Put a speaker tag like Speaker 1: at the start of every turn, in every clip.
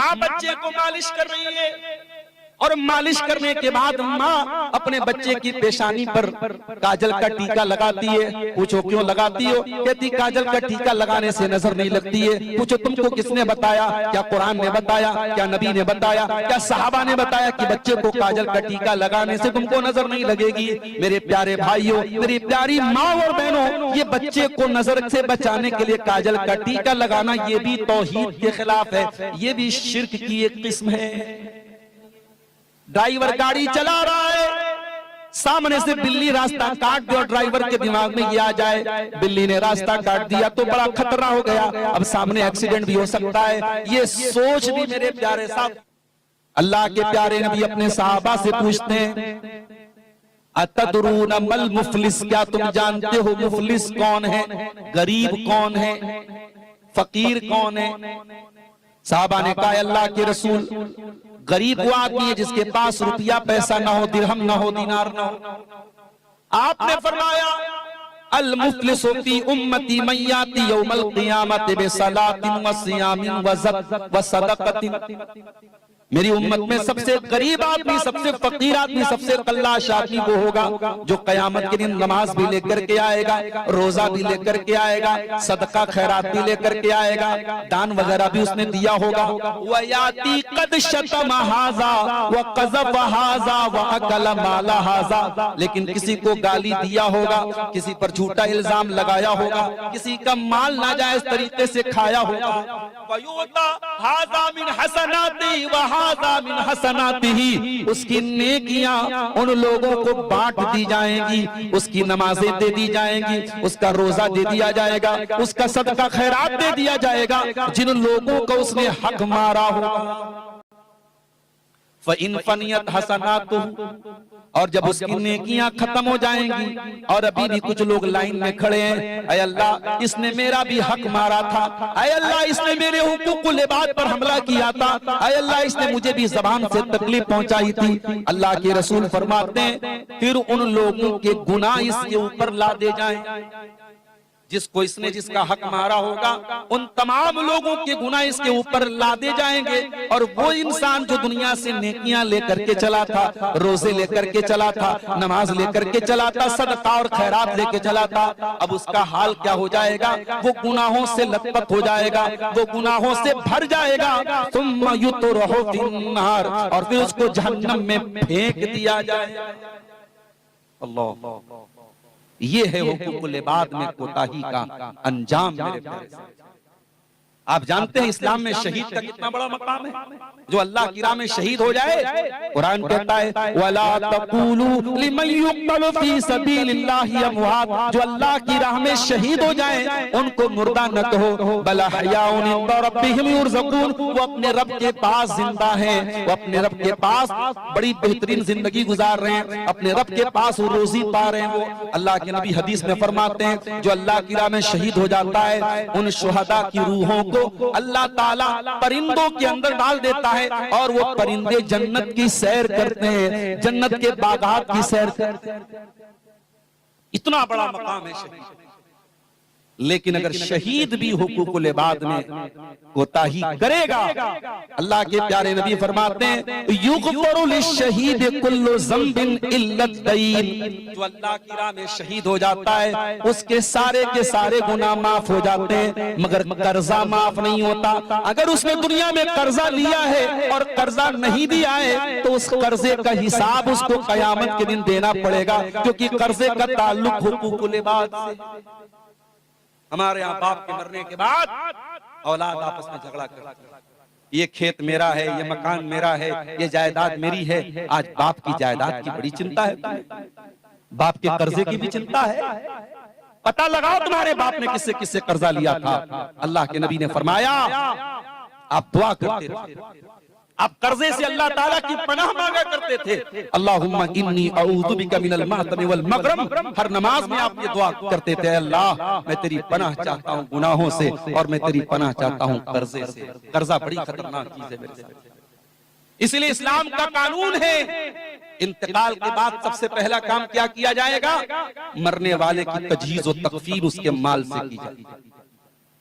Speaker 1: माँ बच्चे को मालिश कर रही है और मालिश करने के बाद माँ अपने बच्चे की पेशानी पर काजल का टीका लगाती है। पूछो क्यों लगाती हो? कहती काजल का टीका लगाने से नजर नहीं लगती है। पूछो तुमको किसने बताया? क्या कुरान ने बताया? क्या नबी ने बताया? क्या सहाबा ने बताया कि बच्चे को काजल का टीका लगाने से तुमको नजर नहीं लगेगी? मेरे प्यारे भाइयों, मेरी प्यारी माँ और बहनों, ये बच्चे को नजर से बचाने के लिए काजल का टीका लगाना ये भी तौहीद के खिलाफ है, ये भी शिर्क की एक किस्म है। ड्राइवर गाड़ी चला रहा है, सामने से बिल्ली रास्ता काट दे और ड्राइवर के दिमाग में ये आ जाए बिल्ली ने रास्ता काट दिया तो बड़ा खतरा हो गया, अब सामने एक्सीडेंट भी हो सकता है। ये सोच भी मेरे प्यारे साहब, अल्लाह के प्यारे नबी अपने सहाबा से पूछते हैं अतदरून मल मुफलिस, क्या तुम जानते हो मुफलिस कौन है? गरीब कौन है? फकीर कौन है? साहबा ने कहा अल्लाह के रसूल, गरीब वो आदमी है जिसके पास रुपया पैसा ना हो, दिरहम ना हो, दीनार ना हो। आपने फरमाया अल मुफलिसु फी उम्मती मन याती यौमल क़ियामति बिसलातिन व सियामिन व सदक़तिन। मेरी उम्मत में सबसे गरीब आदमी, सबसे फकीर आदमी, सबसे कल्लाश आदमी वो होगा जो कयामत के दिन नमाज भी लेकर के आएगा, रोजा भी लेकर के आएगा, सदका खैरात भी लेकर के आएगा, दान वगैरह भी उसने दिया होगा। वयाती कद शतम हाजा व कज़फ़ हाजा व अकल माला हाजा, लेकिन किसी को गाली दिया होगा, किसी पर झूठा इल्जाम लगाया होगा, किसी का माल नाजायज तरीके से खाया होगा। वयुता हाजा मिन हसनाती व हाजा मिन हसनातिही, उसकी नेकियां उन लोगों को बांट दी जाएंगी, उसकी नमाजें दे दी जाएंगी, उसका रोजा दे दिया जाएगा, उसका सदका खैरात दे दिया जाएगा जिन लोगों को उसने हक मारा होगा। फ़इन फ़नियत हसनातुहु, और जब उसकी नेकियां खत्म हो जाएंगी और अभी भी कुछ लोग लाइन में खड़े हैं, अय अल्लाह इसने मेरा भी हक मारा था, अय अल्लाह इसने मेरे हुकूकुल इबाद पर हमला किया था, अय अल्लाह इसने मुझे भी ज़बान से तकलीफ पहुंचाई थी। अल्लाह के रसूल फरमाते हैं फिर उन लोगों के गुनाह इसके ऊपर ला दे जाएं, जिसको इसने जिसका हक मारा होगा उन तमाम लोगों के गुनाह इसके ऊपर लादे जाएंगे। और वो इंसान जो दुनिया से नेकियां लेकर के चला था, रोजे लेकर के चला था, नमाज लेकर के चला था, सदका और खैरात लेके चला था, अब उसका हाल क्या हो जाएगा? वो गुनाहों से लथपथ हो जाएगा, वो गुनाहों से भर जाएगा। सुम्मा युतरहु फिन्नार, और फिर उसको जहन्नम में फेंक दिया जाएगा। अल्लाह, ये है हुकूकुल इबाद में कोताही का अंजाम। मेरे प्यारे साहब, आप जानते हैं इस्लाम में शहीद का कितना बड़ा मकाम है। जो अल्लाह की राह में शहीद हो जाए, कुरान कहता है वला तक़ूलू लिमन युक़्तलु फी सबीलिल्लाहि अमवात, जो अल्लाह की राह में शहीद हो जाए उनको मुर्दा न कहो, बल अहयाउन इंदा रब्बिहिम युरज़क़ून, वो अपने रब के पास जिंदा हैं, वो अपने रब के पास बड़ी बेहतरीन जिंदगी गुजार रहे हैं, अपने रब के पास वो रोजी पा रहे हैं। वो अल्लाह के नबी हदीस में फरमाते हैं जो अल्लाह की राह में शहीद हो जाता है उन शुहदा की रूहों को अल्लाह ताला परिंदों के अंदर डाल देता है और वो परिंदे जन्नत की सैर करते हैं, जन्नत के बागात की सैर करते हैं। इतना बड़ा मकाम है शहीद। लेकिन अगर शहीद भी हुकूकुल इबाद में कोताही करेगा, अल्लाह के प्यारे नबी फरमाते हैं युग़फ़रु लिश्शहीद कुल्लु ज़ंबिन इल्ला दईन, जो अल्लाह की राह में शहीद हो जाता है उसके सारे के सारे गुनाह माफ हो जाते हैं, मगर कर्जा माफ नहीं होता। अगर उसने दुनिया में कर्जा लिया है और कर्जा नहीं दिया है तो उस कर्जे का हिसाब उसको क़यामत के दिन देना पड़ेगा, क्योंकि कर्जे का ताल्लुक हुकूकुल इबाद से। हमारे यहाँ बाप के मरने के बाद औलाद आपस में झगड़ा करती है, ये खेत मेरा है, ये मकान मेरा है, ये जायदाद मेरी है। आज बाप की जायदाद की बड़ी चिंता है, बाप के कर्जे की भी चिंता है। पता लगाओ तुम्हारे बाप ने किससे किससे कर्जा लिया था। अल्लाह के नबी ने फरमाया आप दुआ करते रहे, आप कर्जे से अल्लाह ताला की पनाह मांगा करते थे। अल्लाहुम्मा इन्नी अऊज़ु बिका मिनल महतम वल मग़रम, हर नमाज में आप ये दुआ करते थे, अल्लाह मैं तेरी पनाह चाहता हूँ गुनाहों से और मैं तेरी पनाह चाहता हूँ कर्जे से। कर्जा बड़ी खतरनाक चीज है मेरे साथ। इसलिए इस्लाम का कानून है इंतकाल के बाद सबसे पहला काम क्या किया जाएगा? मरने वाले की तजहीज़ और तकफीन उसके माल से की जाएगी।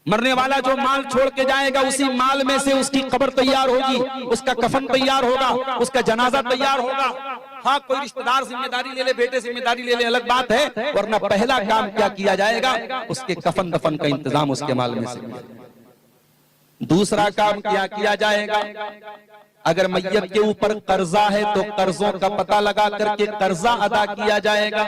Speaker 1: मरने वाला जो माल छोड़ के जाएगा उसी माल में से उसकी कब्र तैयार होगी, उसका कफन तैयार होगा, उसका जनाजा तैयार होगा। हाँ, कोई रिश्तेदार जिम्मेदारी ले ले, बेटे जिम्मेदारी ले ले, अलग बात है, वरना पहला काम क्या किया जाएगा, उसके कफन दफन का इंतजाम उसके माल में से। दूसरा काम क्या किया जाएगा, अगर मैयत के ऊपर कर्जा है तो कर्जों का पता लगा करके कर्जा अदा किया जाएगा।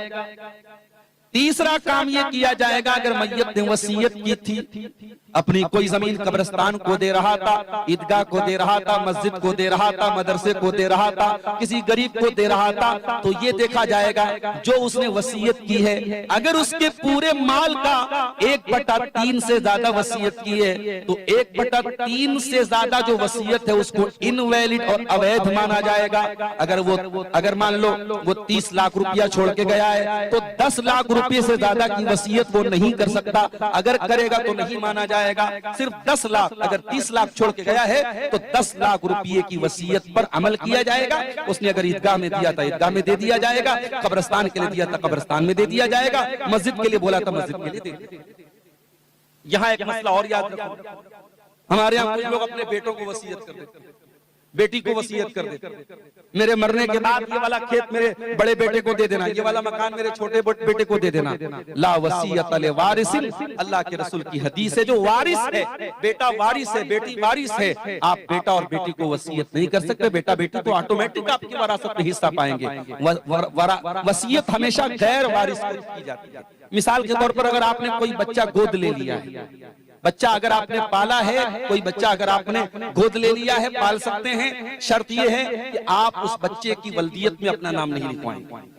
Speaker 1: तीसरा काम यह किया जाएगा, अगर मैयत ने वसीयत की थी, अपनी कोई जमीन कब्रिस्तान को दे रहा था, ईदगाह को दे रहा था, मस्जिद को दे रहा था, मदरसे को दे रहा था, किसी गरीब को दे रहा था, तो ये देखा जाएगा जो उसने वसीयत की है, अगर उसके पूरे माल का 1/3 से ज्यादा वसीयत की है तो 1/3 से ज्यादा जो वसीयत है उसको इनवैलिड और अवैध माना जाएगा। अगर मान लो वो 30 लाख रुपया छोड़ के गया है तो 10 लाख रुपए से ज्यादा की वसीयत वो नहीं कर सकता, अगर करेगा तो नहीं माना जाएगा। सिर्फ 10 लाख, अगर 30 लाख छोड़ के गया है तो 10 लाख रुपए की वसीयत पर अमल किया जाएगा। उसने अगर ईदगाह में दिया था ईदगाह में दे दिया जाएगा, कब्रिस्तान के लिए दिया था कब्रिस्तान में दे दिया जाएगा, मस्जिद के लिए बोला था मस्जिद के लिए दे दिया। यहाँ एक मसला और याद रखो, हमारे यहाँ कुछ लोग अपने बेटों को वसीयत कर देते, बेटी को वसीयत कर देते, मेरे मरने के बाद ये वाला खेत मेरे बड़े बेटे को दे देना, ये वाला मकान मेरे छोटे बेटे को दे देना। ला वसीयत ले वारिसिन, अल्लाह के रसूल की हदीस है, जो वारिस है, बेटा वारिस है, बेटी वारिस है, आप बेटा और बेटी को वसीयत नहीं कर सकते। बेटा बेटी तो ऑटोमेटिक आपकी वरासत में हिस्सा पाएंगे, वसीयत हमेशा गैर वारिस को की जाती है। मिसाल के तौर पर अगर आपने कोई बच्चा गोद ले लिया है, बच्चा अगर आपने पाला है, कोई बच्चा अगर आपने गोद ले लिया है, पाल सकते हैं, शर्त यह है कि आप उस बच्चे की वल्दियत में अपना नाम नहीं लिखवाएंगे।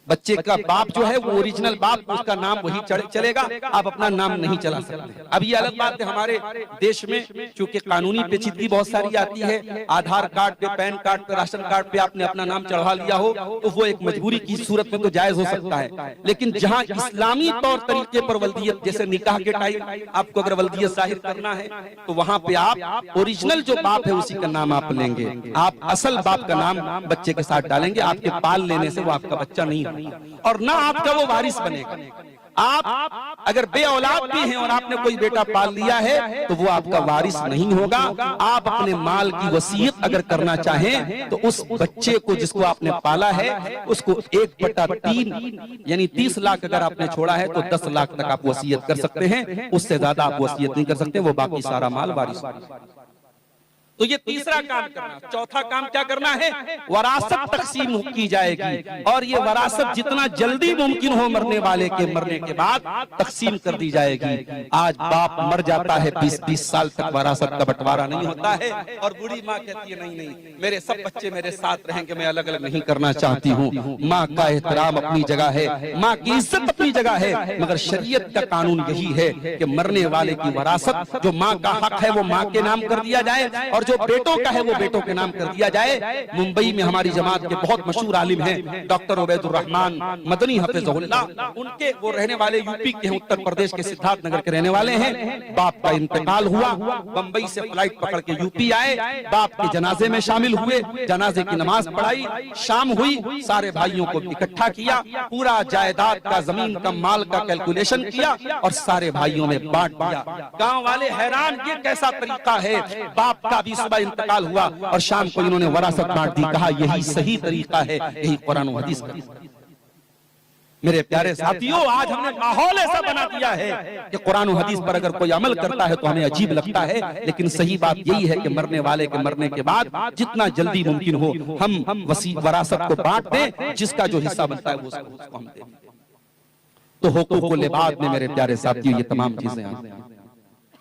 Speaker 1: बच्चे का बाप जो है वो ओरिजिनल बाप, उसका नाम वही चलेगा, आप अपना नाम नहीं चला सकते। अब ये अलग बात है, हमारे देश में चूंकि कानूनी पेचीदगी बहुत सारी आती है, आधार कार्ड पे, पैन कार्ड पे, राशन कार्ड पे आपने अपना नाम चढ़ा लिया हो तो वो एक मजबूरी की सूरत में तो जायज हो सकता है, लेकिन जहां इस्लामी तौर तरीके पर वल्दियत, जैसे निकाह के टाइम आपको अगर वल्दियत जाहिर करना है तो वहां पे आप ओरिजिनल जो बाप है उसी का नाम आप लेंगे, आप असल बाप का नाम बच्चे के साथ डालेंगे। आपके पाल लेने से वो आपका बच्चा नहीं और ना आपका वो वारिस बनेगा। आप अगर बे औलाद भी हैं और आपने कोई बेटा पाल लिया है तो वो आपका वारिस नहीं होगा। आप अपने माल की वसीयत अगर करना चाहें तो उस बच्चे को जिसको आपने पाला है उसको 1/3 यानी 30 लाख अगर आपने छोड़ा है तो 10 लाख तक आप वसीयत कर सकते हैं, उससे ज्यादा आप वसीयत नहीं कर सकते, वो बाकी सारा माल वारिस। तो ये तीसरा काम करना। चौथा काम क्या करना है, वरासत तकसीम की जाएगी और ये वरासत जितना जल्दी मुमकिन हो मरने वाले के मरने के बाद तकसीम कर दी जाएगी। आज बाप मर जाता है, 20-20 साल तक वरासत का बंटवारा नहीं होता है और बूढ़ी माँ कहती है नहीं नहीं मेरे सब बच्चे मेरे साथ रहेंगे, मैं अलग अलग नहीं करना चाहती हूँ। माँ का एहतराम अपनी जगह है, माँ की इज्जत अपनी जगह है, मगर शरीयत का कानून यही है कि मरने वाले की वरासत जो माँ का हक है वो माँ के नाम कर दिया जाए और जो बेटों का है वो बेटों के नाम कर दिया जाए। मुंबई में हमारी जमात के बहुत मशहूर आलिम हैं डॉक्टर उबैदुर रहमान मदनी हफिज़हुल्लाह, उनके वो रहने वाले यूपी के हैं, उत्तर प्रदेश के सिद्धार्थ नगर के रहने वाले हैं। बाप का इंतकाल हुआ, बंबई से फ्लाइट पकड़ के यूपी आए, बाप के जनाजे में शामिल हुए, जनाजे की नमाज पढ़ाई, शाम हुई, सारे भाइयों को इकट्ठा किया, पूरा जायदाद का, जमीन का, माल का कैलकुलेशन किया और सारे भाइयों में बांट दिया। गांव वाले हैरान, ये कैसा तरीका है, बाप का भी सुबह इंतकाल हुआ और शाम को इन्होंने वरासत बांट दी। कहा यही सही तरीका है, यही कुरान और हदीस का। मेरे प्यारे साथियों, आज हमने माहौल ऐसा बना दिया है कि कुरान और हदीस पर अगर कोई अमल करता है तो हमें अजीब लगता है, लेकिन सही बात यही है कि मरने वाले के मरने के बाद जितना जल्दी मुमकिन हो हम वरासत को बांट दें, जिसका जो हिस्सा बनता है वो उसको हम दें। तो हुकूकुल इबाद में मेरे प्यारे साथियों ये तमाम चीजें आती हैं।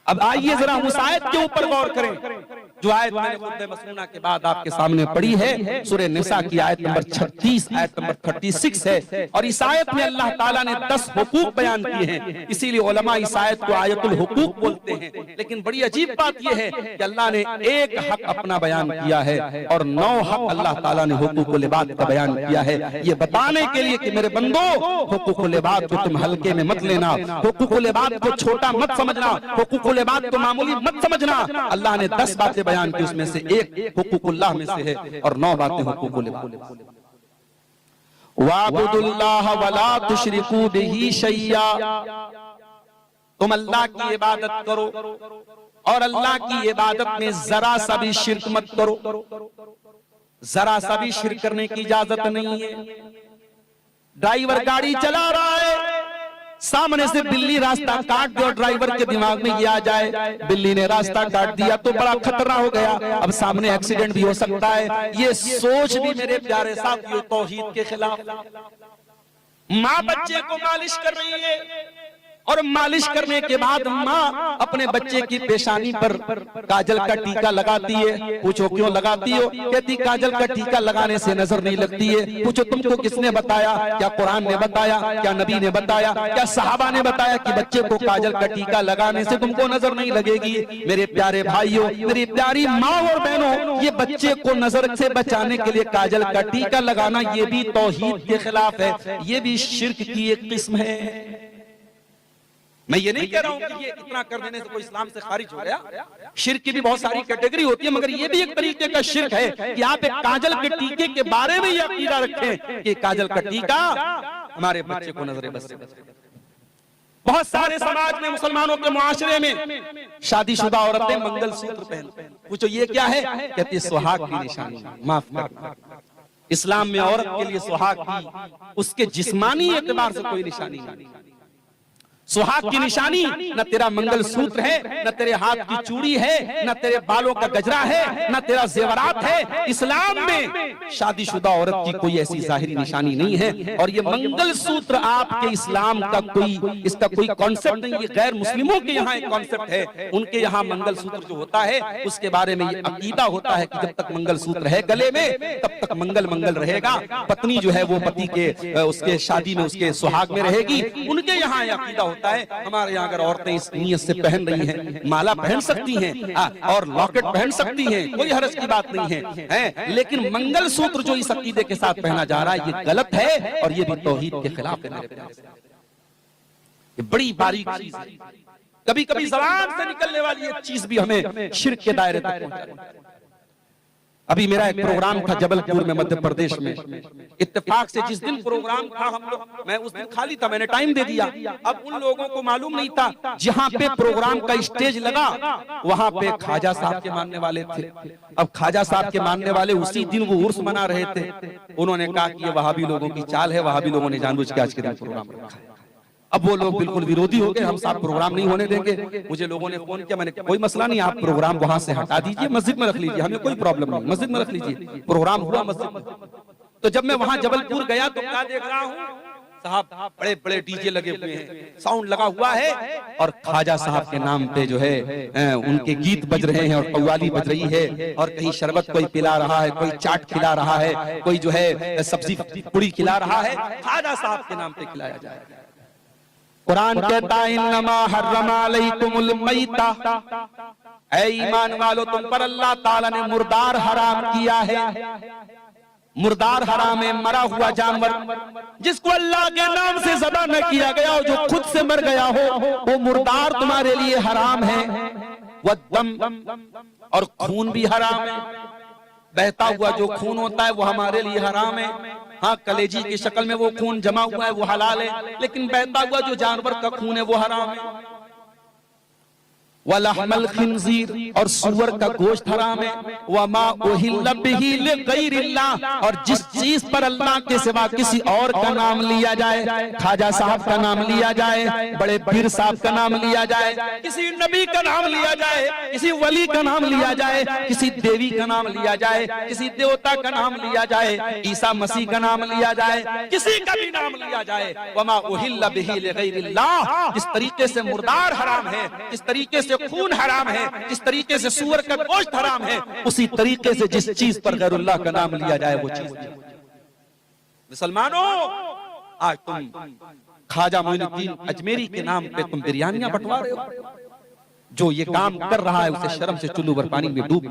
Speaker 1: अब आइए जरा उस आयत के ऊपर गौर करें जो आयत मैंने खुतबे मसनूना के बाद आपके सामने पढ़ी है, सूरह निसा की आयत नंबर 36, आयत नंबर 36 है। और इस आयत में अल्लाह ताला ने 10 हुकूक बयान किए हैं, इसीलिए उलमा इस आयत को आयतुल हुकूक बोलते हैं। लेकिन बड़ी अजीब बात यह है कि अल्लाह ने एक हक अपना बयान किया है और 9 हक अल्लाह ताला ने हुकूकुल इबाद का बयान किया है, ये बताने के लिए कि मेरे बंदो हुकूकुल इबाद को तुम हल्के में मत लेना, हुकूकुल इबाद को छोटा मत समझना, हुकूकुल इबाद को मामूली मत समझना। अल्लाह ने 10 बातें बयान की, उसमें से एक हुकूकुल्लाह में से है और 9 बातें हुकूकुल इबाद। वाबुदुल्लाह वला तुशरिकू बिही शैया, तुम अल्लाह की इबादत करो और अल्लाह की इबादत में जरा सा भी शिर्क मत करो। जरा सा भी शिर्क करने की इजाजत नहीं है। ड्राइवर गाड़ी चला रहा है, सामने से बिल्ली रास्ता काट दे और ड्राइवर के दिमाग में ये आ जाए बिल्ली ने रास्ता काट दिया तो बड़ा खतरा हो गया, अब सामने एक्सीडेंट भी हो सकता है। ये सोच भी मेरे प्यारे साथियों तौहीद के खिलाफ। माँ बच्चे को मालिश कर रही है और मालिश करने के बाद माँ अपने बच्चे की पेशानी पर काजल का टीका लगाती है। पूछो क्यों लगाती हो? कहती काजल का टीका लगाने से नजर नहीं लगती है। पूछो तुमको किसने बताया? क्या कुरान ने बताया? क्या नबी ने बताया? क्या सहाबा ने बताया कि बच्चे को काजल का टीका लगाने से तुमको नजर नहीं लगेगी? मेरे प्यारे भाइयों, मेरी प्यारी माँ और बहनों, ये बच्चे को नजर से बचाने के लिए काजल का टीका लगाना ये भी तौहीद के खिलाफ है, ये भी शिर्क की एक किस्म है। मैं ये नहीं कह रहा हूं कि ये इतना कर देने से कोई इस्लाम से खारिज हो गया। शिर्क की भी बहुत सारी कैटेगरी होती है, मगर ये भी एक तरीके का शिर्क है कि आप एक काजल के टीके के बारे में ये अकीदा रखें कि काजल का टीका हमारे बच्चे को नजर बस से बचाएगा। बहुत सारे समाज में, मुसलमानों के मुआशरे में शादीशुदा औरतें मंगलसूत्र पहनती हैं। पूछो ये क्या है? कहती है सुहाग की निशानी। माफ करना, इस्लाम में औरत के लिए सुहाग की उसके जिस्मानी एतबार से कोई निशानी नहीं। सुहाग की निशानी न तेरा मंगलसूत्र है, न तेरे हाथ की चूड़ी है, न तेरे बालों का गजरा है, न तेरा जेवरात है। इस्लाम में शादीशुदा औरत की कोई ऐसी जाहिरी निशानी नहीं है। और ये मंगलसूत्र आपके इस्लाम का कोई, इसका कोई कॉन्सेप्ट नहीं, ये गैर मुस्लिमों के यहाँ एक कॉन्सेप्ट है। उनके यहाँ मंगलसूत्र जो होता है उसके बारे में ये अकीदा होता है कि जब तक मंगलसूत्र है गले में तब तक मंगल मंगल रहेगा। पत्नी जो है वो पति के उसके शादी में उसके सुहाग में रहेगी। उनके यहाँ यह अकीदा होता है। हमारे यहाँ अगर औरतें इस नियत से पहन रही हैं, माला पहन सकती हैं और लॉकेट पहन सकती हैं, कोई हर्ज की बात नहीं है, लेकिन मंगलसूत्र जो इस अकीदे के साथ पहना जा रहा है ये गलत है और ये भी तौहीद के खिलाफ है। ये बड़ी बारीक चीज है, कभी कभी ज़बान से निकलने वाली एक चीज भी हमें शिर्क के दायरे तक पहुंचाती है। अभी मेरा एक प्रोग्राम था जबलपुर में, मध्य प्रदेश में। इत्तेफाक से जिस दिन प्रोग्राम था हम लोग, मैं उस दिन खाली था, मैंने टाइम दे दिया। अब उन लोगों को मालूम नहीं था जहाँ पे प्रोग्राम का स्टेज लगा वहां पे ख्वाजा साहब के मानने वाले थे। अब ख्वाजा साहब के मानने वाले उसी दिन वो उर्स मना रहे थे। उन्होंने कहा कि ये वहाबी लोगों की चाल है, वहाबी लोगों ने जानबूझ के आज के दिन प्रोग्राम रखा है। अब वो लोग बिल्कुल विरोधी हो गए, हम साहब प्रोग्राम नहीं होने देंगे। मुझे लोगों ने फोन किया, मैंने कोई मसला नहीं, आप प्रोग्राम वहां से हटा दीजिए, मस्जिद में रख लीजिए, हमें कोई प्रॉब्लम नहीं, मस्जिद में रख लीजिए। प्रोग्राम हुआ मस्जिद में। तो जब मैं वहां जबलपुर गया तो क्या देख रहा हूँ साहब, बड़े बड़े डीजे लगे हुए हैं, साउंड लगा हुआ है और ख्वाजा साहब के नाम पे जो है उनके गीत बज रहे हैं और कव्वाली बज रही है, और कहीं शरबत कोई पिला रहा है, कोई चाट खिला रहा है, कोई जो है सब्जी पूरी खिला रहा है, ख्वाजा साहब के नाम पे खिलाया जाएगा। कुरान कहता है इन्नमा हर्रमा अलैकुमुल मैता, ऐ ईमान वालो तुम पर अल्लाह ताला ने मुर्दार हराम किया है। मुर्दार हराम है, मरा हुआ जानवर जिसको अल्लाह के नाम से ज़बह न किया गया हो, जो खुद से मर गया हो, वो मुर्दार तुम्हारे लिए हराम है। वद्दम, और खून भी हराम है, बहता हुआ जो खून होता है वो हमारे लिए हराम है। हाँ, कलेजी की शक्ल में वो खून जमा हुआ है वो हलाल है, लेकिन बहता हुआ जो जानवर का खून है वो हराम है। वलहमल खिंजीर, और सूअर का गोश्त हराम है। वमा उहिल्ल बिही लिगैरिल्लाह, और जिस चीज पर अल्लाह के सिवा किसी और का नाम लिया जाए, ख्वाजा साहब का नाम लिया जाए, बड़े पीर साहब का नाम लिया जाए, किसी नबी का नाम लिया जाए, किसी वली का नाम लिया जाए, किसी देवी का नाम लिया जाए, किसी देवता का नाम लिया जाए, ईसा मसीह का नाम लिया जाए, किसी का भी नाम लिया जाए, वमा उहिल्ल बिही लिगैरिल्लाह, जिस तरीके से मुर्दार हराम है, जिस तरीके से खून हराम है, जिस तरीके से सूअर का गोश्त हराम है, उसी तरीके से जिस चीज पर गैरुल्लाह का नाम लिया जाए वो चीज। मुसलमानों, आज तुम ख्वाजा मोइनुद्दीन अजमेरी के नाम पे तुम बिरयानियां बंटवा रहे हो। जो ये काम कर रहा है उसे शर्म से चुल्लू भर पानी में डूब।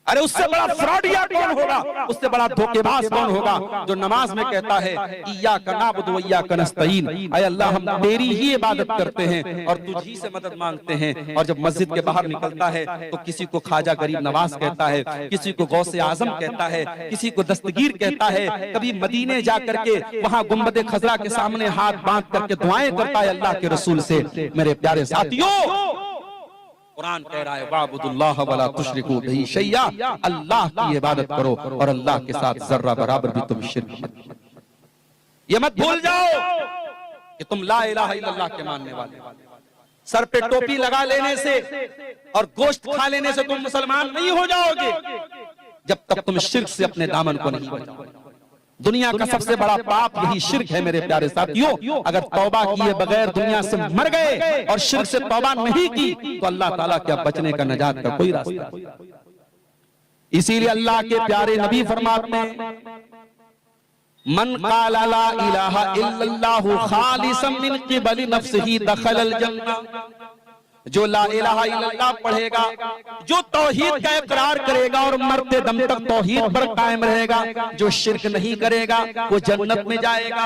Speaker 1: अरे उससे बड़ा फ्रॉडिया कौन होगा, उससे बड़ा धोखेबाज कौन होगा जो नमाज में कहता है इय्याका नअबुदु व इय्याका नस्तईन, ऐ अल्लाह हम तेरी ही इबादत करते हैं और तुझी से मदद मांगते हैं। और जब मस्जिद के बाहर निकलता है तो किसी को ख्वाजा गरीब नवाज कहता है, किसी को गौसे आजम कहता है, किसी को दस्तगीर कहता है। कभी मदीने जा करके वहां गुंबद खजरा के सामने हाथ बांध करके दुआएं करता है अल्लाह के रसूल से। मेरे प्यारे साथियों, कुरान कह रहा है वाबुदुल्लाह वला तुशरिकू बिही शैया, अल्लाह की इबादत करो और अल्लाह के साथ जर्रा बराबर भी तुम शिर्क मत करो। ये मत भूल जाओ कि तुम ला इलाहा इल्लल्लाह के मानने वाले। सर पे टोपी लगा लेने से और गोश्त खा लेने से तुम मुसलमान नहीं हो जाओगे जब तक तुम शिर्क से अपने दामन को नहीं बचाओगे। दुनिया का सबसे बड़ा पाप यही शिर्क है मेरे प्यारे साथियों। अगर तौबा किए बगैर दुनिया से मर गए और शिर्क से तौबा नहीं की तो अल्लाह ताला क्या बचने का, नजात का कोई रास्ता नहीं। इसीलिए अल्लाह के प्यारे नबी फरमाते हैं मन क़ाला ला इलाहा इल्लल्लाहु खालिसन मिन क़िबली नफ्सिही दखलल जन्नह, जो ला इलाहा इल्लल्लाह पढ़ेगा, जो तौहीद का इकरार करेगा और मरते दम तक तौहीद पर कायम रहेगा, जो शिर्क नहीं करेगा वो जन्नत में जाएगा।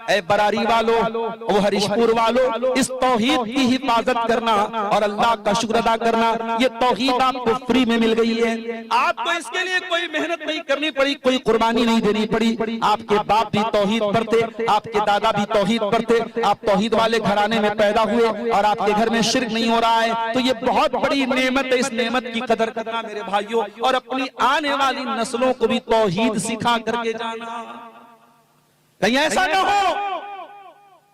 Speaker 1: ऐ बरारी वालों, वो हरिशपुर वालों, इस तौहीद की हिफाजत करना और अल्लाह का शुक्र अदा करना, ये तौहीद आपको फ्री में मिल गई है। आपको इसके लिए कोई मेहनत नहीं करनी पड़ी, कोई कुर्बानी नहीं देनी पड़ी। आपके बाप भी तौहीद पढ़ते, आपके दादा भी तौहीद पढ़ते, आप तौहीद वाले घराने में पैदा हुए और आपके घर में शिर्क नहीं हो रहा है, तो ये बहुत बड़ी नेमत है। इस नेमत की कदर करना मेरे भाइयों, और अपनी आने वाली नस्लों को भी तौहीद सिखा करके जाना। कहीं ऐसा ना हो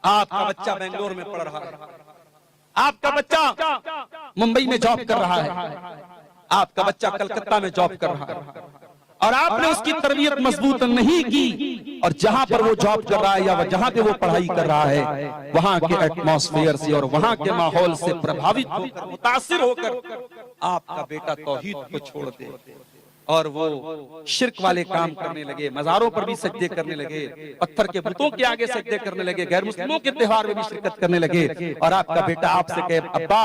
Speaker 1: आपका बच्चा बेंगलोर में पढ़ रहा है, आपका बच्चा मुंबई में जॉब कर रहा है, आपका बच्चा कलकत्ता में जॉब कर रहा है और आपने उसकी तरबियत मजबूत नहीं की, और जहां पर वो जॉब कर रहा है या जहां पे वो पढ़ाई कर रहा है वहां के एटमॉस्फेयर से और वहां के माहौल से प्रभावित होकर, मुतासिर होकर आपका बेटा तौहीद को छोड़ दे और वो शिर्क वाले काम करने लगे, मजारों पर भी सजदे करने लगे, पत्थर के बुतों के आगे सजदे करने लगे, गैर मुस्लिमों के त्योहार में भी शिरकत करने लगे, और आपका बेटा आपसे कहे अब्बा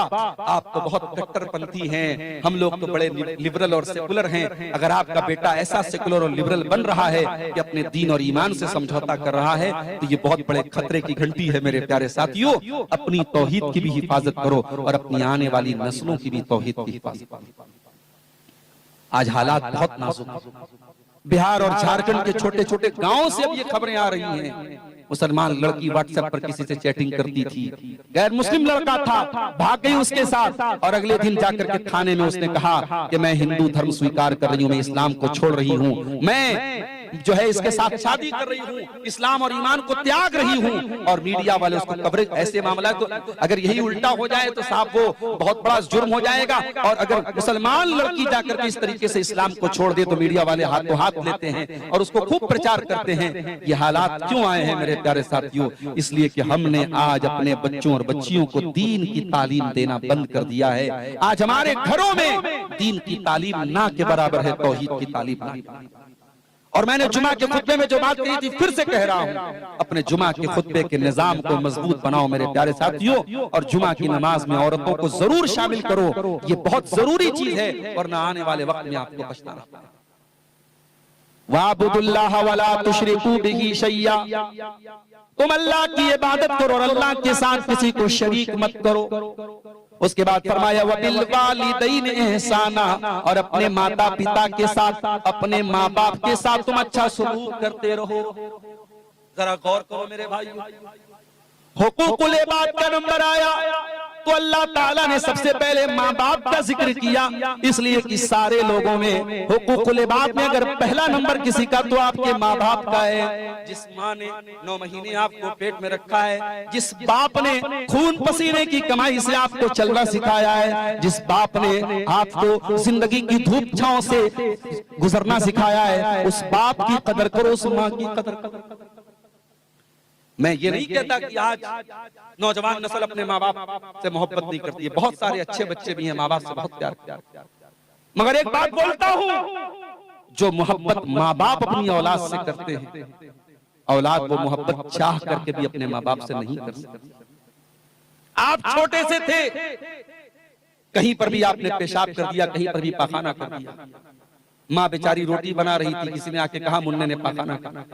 Speaker 1: आप तो बहुत कट्टरपंथी हैं, हम लोग तो बड़े लिबरल और सेकुलर हैं। अगर आपका बेटा ऐसा सेकुलर और लिबरल बन रहा है कि अपने दीन और ईमान से समझौता कर रहा है, तो ये बहुत बड़े खतरे की घंटी है मेरे प्यारे साथियों। अपनी तौहीद की भी हिफाजत करो और अपनी आने वाली नस्लों की भी तौहीद की हिफाजत करो। आज हालात बहुत नाजुक हैं। बिहार और झारखंड के छोटे छोटे गांवों से अब ये खबरें आ रही हैं, मुसलमान लड़की व्हाट्सएप पर किसी से चैटिंग करती थी, गैर मुस्लिम लड़का था, भाग गई उसके साथ और अगले दिन जाकर के थाने में उसने कहा कि मैं हिंदू धर्म स्वीकार कर रही हूँ, मैं इस्लाम को छोड़ रही हूँ, मैं जो है इसके साथ शादी कर रही हूँ, इस्लाम और ईमान को त्याग रही हूँ। और मीडिया वाले उसको कवरेज, ऐसे मामला तो अगर यही उल्टा हो जाए तो साहब वो बहुत बड़ा जुर्म हो जाएगा, और अगर मुसलमान लड़की जाकर के इस तरीके से इस्लाम को छोड़ दे तो मीडिया वाले हाथों हाथ लेते हैं और उसको खूब प्रचार करते हैं। ये हालात क्यों आए हैं मेरे प्यारे साथियों? इसलिए कि हमने आज अपने बच्चों और बच्चियों को दीन की तालीम देना बंद कर दिया है। आज हमारे घरों में दीन की तालीम ना के बराबर है तौहीद की तालीम। और मैंने जुमा के खुतबे में जो बात कही थी फिर से कह रहा हूं, अपने जुमा के खुतबे के निजाम को मजबूत बनाओ मेरे प्यारे साथियों, और जुमा की नमाज में औरतों को जरूर शामिल करो, ये बहुत जरूरी चीज है, वरना आने वाले वक्त में आपको पछताना है। वाबुदुल्लाह वला तुशरिकू बिही शैया, तुम अल्लाह की इबादत करो और अल्लाह के साथ किसी को शरीक मत करो। उसके बाद फरमाया वबिल वालिदैन एहसाना, और अपने माता पिता के साथ, अपने माँ बाप के साथ तुम अच्छा सलूक करते रहो। जरा गौर करो मेरे भाइयों, हुकूकुल इबाद का नंबर आया तो अल्लाह ताला ने सबसे पहले माँ बाप का जिक्र किया, इसलिए कि सारे लोगों में हुकूकुल इबाद में अगर पहला नंबर किसी का तो आपके माँ बाप का है। जिस माँ ने 9 महीने आपको पेट में रखा है, जिस बाप ने खून पसीने की कमाई से आपको चलना सिखाया है, जिस बाप ने आपको जिंदगी की धूप छांव से गुजरना सिखाया है, उस बाप की कदर करो, उस माँ की कदर करो। मैं ये नहीं कहता कि आज नौजवान नस्ल अपने माँ बाप से मोहब्बत नहीं करती है, बहुत सारे अच्छे बच्चे भी हैं, माँ बाप से बहुत प्यार करते हैं, मगर एक बात बोलता हूँ, जो मोहब्बत माँ बाप अपनी औलाद से करते हैं, औलाद वो मोहब्बत चाह करके भी अपने माँ बाप से नहीं कर सकती। आप छोटे से थे, कहीं पर भी आपने पेशाब कर दिया, कहीं पर भी पाखाना कर दिया, माँ बेचारी रोटी बना रही थी, किसी ने आके कहा मुन्ने ने पाखाना किया।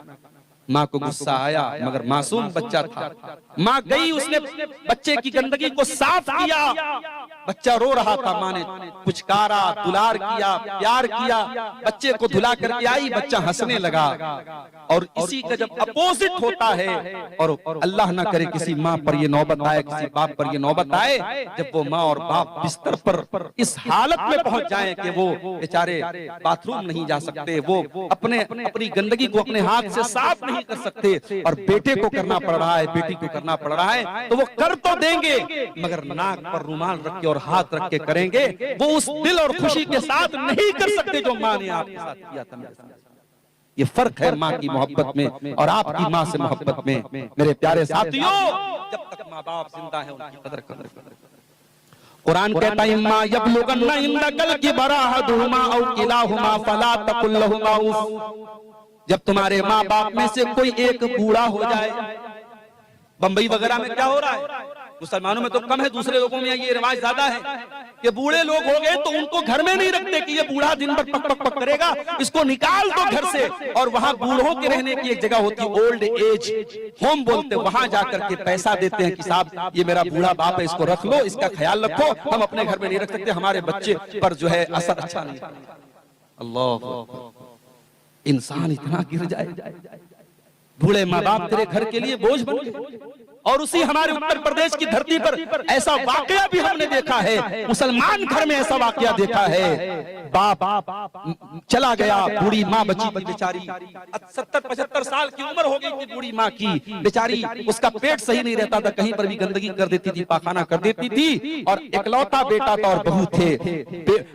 Speaker 1: माँ को गुस्सा आया, मगर मासूम बच्चा था। माँ गई, उसने बच्चे की गंदगी को साफ किया। बच्चा रो रहा था, माँ ने पुचकारा, दुलार किया, प्यार किया, बच्चे को धुला करके आई, बच्चा हंसने लगा। और इसी का जब अपोजिट होता है, और अल्लाह ना करे किसी माँ पर ये नौबत आए, किसी बाप पर ये नौबत आए, जब वो माँ और बाप बिस्तर पर इस हालत में पहुंच जाएं कि वो बेचारे बाथरूम नहीं जा सकते, वो अपनी गंदगी को अपने हाथ से साफ नहीं कर सकते, और बेटे को करना पड़ रहा है, बेटी को करना पड़ रहा है, तो वो कर तो देंगे, मगर नाक पर रुमाल रख के और हाथ रख के करेंगे। वो उस दिल और खुशी के साथ नहीं कर सकते जो माँ ने आपके साथ किया था। मेरे साथ ये फर्क है माँ की मोहब्बत में और आपकी माँ से मोहब्बत में। मेरे प्यारे साथियों, जब तक माँ बाप जिंदा है उनकी कदर कदर। कुरान कहता है इम्मा यबलुगन्ना इंदकल किबरा अहदुहुमा औ किलाहुमा फला तकुल लहुमा उफ। जब तुम्हारे माँ बाप में से कोई एक बूढ़ा हो जाए, बंबई वगैरह में क्या हो रहा है, मुसलमानों में तो कम है, दूसरे लोगों में ये रिवाज ज्यादा है कि बूढ़े लोग हो गए तो उनको घर में नहीं रखते कि ये बूढ़ा दिन भर पक पक पक करेगा, इसको निकाल दो घर से। और वहां बूढ़ों के रहने की एक जगह होती है, ओल्ड एज होम बोलते, वहां जाकर के पैसा देते हैं कि साहब ये मेरा बूढ़ा बाप है, इसको रख लो, इसका ख्याल रखो, हम अपने घर में नहीं रख सकते, हमारे बच्चे पर जो है असर अच्छा नहीं। अल्लाह, इंसान इतना गिर जाए, बूढ़े माँ बाप तेरे घर के लिए बोझ बन गए। और उसी हमारे उत्तर प्रदेश की धरती पर ऐसा वाकया भी हमने देखा है, मुसलमान घर में ऐसा वाकया देखा है, बाप चला गया, बूढ़ी माँ बची बेचारी, 70-75 साल की उम्र हो गई थी बूढ़ी माँ की, बेचारी उसका पेट सही नहीं रहता था, कहीं पर भी गंदगी कर देती थी, पाखाना कर देती थी, और इकलौता बेटा था और बहू थे।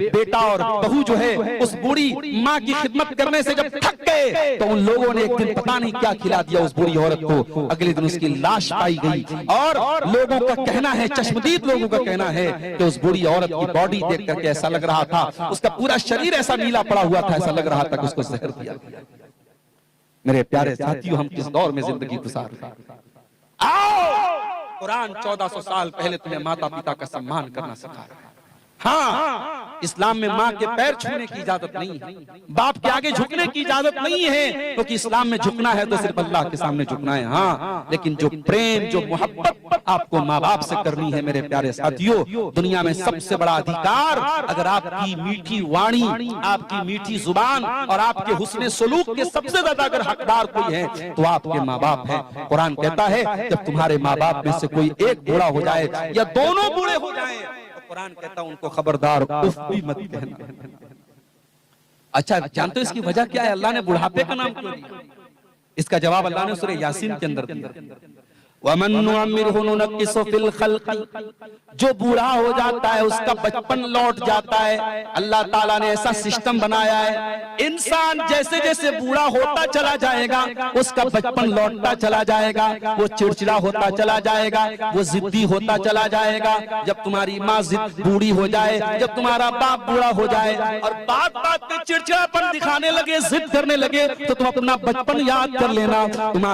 Speaker 1: बेटा और बहू जो है उस बूढ़ी माँ की खिदमत करने से जब थक गए, तो उन लोगों ने एक दिन पता नहीं क्या खिला दिया उस बूढ़ी औरत को। अगले दिन उसकी लाश पाई गई, और लोगों का कहना है, चश्मदीद लोगों का कहना है कि उस बूढ़ी औरत की बॉडी देख करके ऐसा लग रहा था, उसका पूरा शरीर ऐसा नीला पड़ा हुआ था, ऐसा लग रहा था कि उसको जहर दिया गया। मेरे प्यारे साथियों, हम किस दौर में जिंदगी गुजार रहे हैं। आओ, कुरान 1400 साल पहले तुम्हें माता पिता का सम्मान करना सिखा रहा है। हाँ, इस्लाम में माँ के पैर छूने की इजाजत नहीं है, बाप के आगे झुकने की इजाजत नहीं है, क्योंकि इस्लाम में झुकना है तो सिर्फ अल्लाह के सामने झुकना है। हाँ, लेकिन जो प्रेम, जो मोहब्बत आपको माँ बाप से करनी है, मेरे प्यारे साथियों, दुनिया में सबसे बड़ा अधिकार, अगर आपकी मीठी वाणी, आपकी मीठी जुबान और आपके हुस्ने सलूक के सबसे ज्यादा अगर हकदार कोई है तो आपके माँ बाप है। कुरान कहता है जब तुम्हारे माँ बाप में से कोई एक बूढ़ा हो जाए या दोनों बूढ़े हो जाए, कुरान कहता उनको खबरदार उफ भी मत कहना। अच्छा, जानते हो इसकी वजह क्या है? अल्लाह ने बुढ़ापे का नाम क्यों दिया? इसका जवाब अल्लाह ने सूरह यासीन के अंदर दिया, वमन नुअम्मिरहु नुनक्किसु फिल खल्क़। जो बूढ़ा हो जाता है उसका बचपन लौट जाता है। अल्लाह ताला ने ऐसा सिस्टम बनाया है, इंसान जैसे जैसे बूढ़ा होता चला जाएगा उसका बचपन लौटता चला जाएगा, वो चिड़चिड़ा होता चला जाएगा, वो जिद्दी होता चला जाएगा। जब तुम्हारी माँ जिद बूढ़ी हो जाए, जब तुम्हारा बाप बूढ़ा हो जाए और बात बात पे चिड़चिड़ापन दिखाने लगे, जिद करने लगे, तो तुम अपना बचपन याद कर लेना।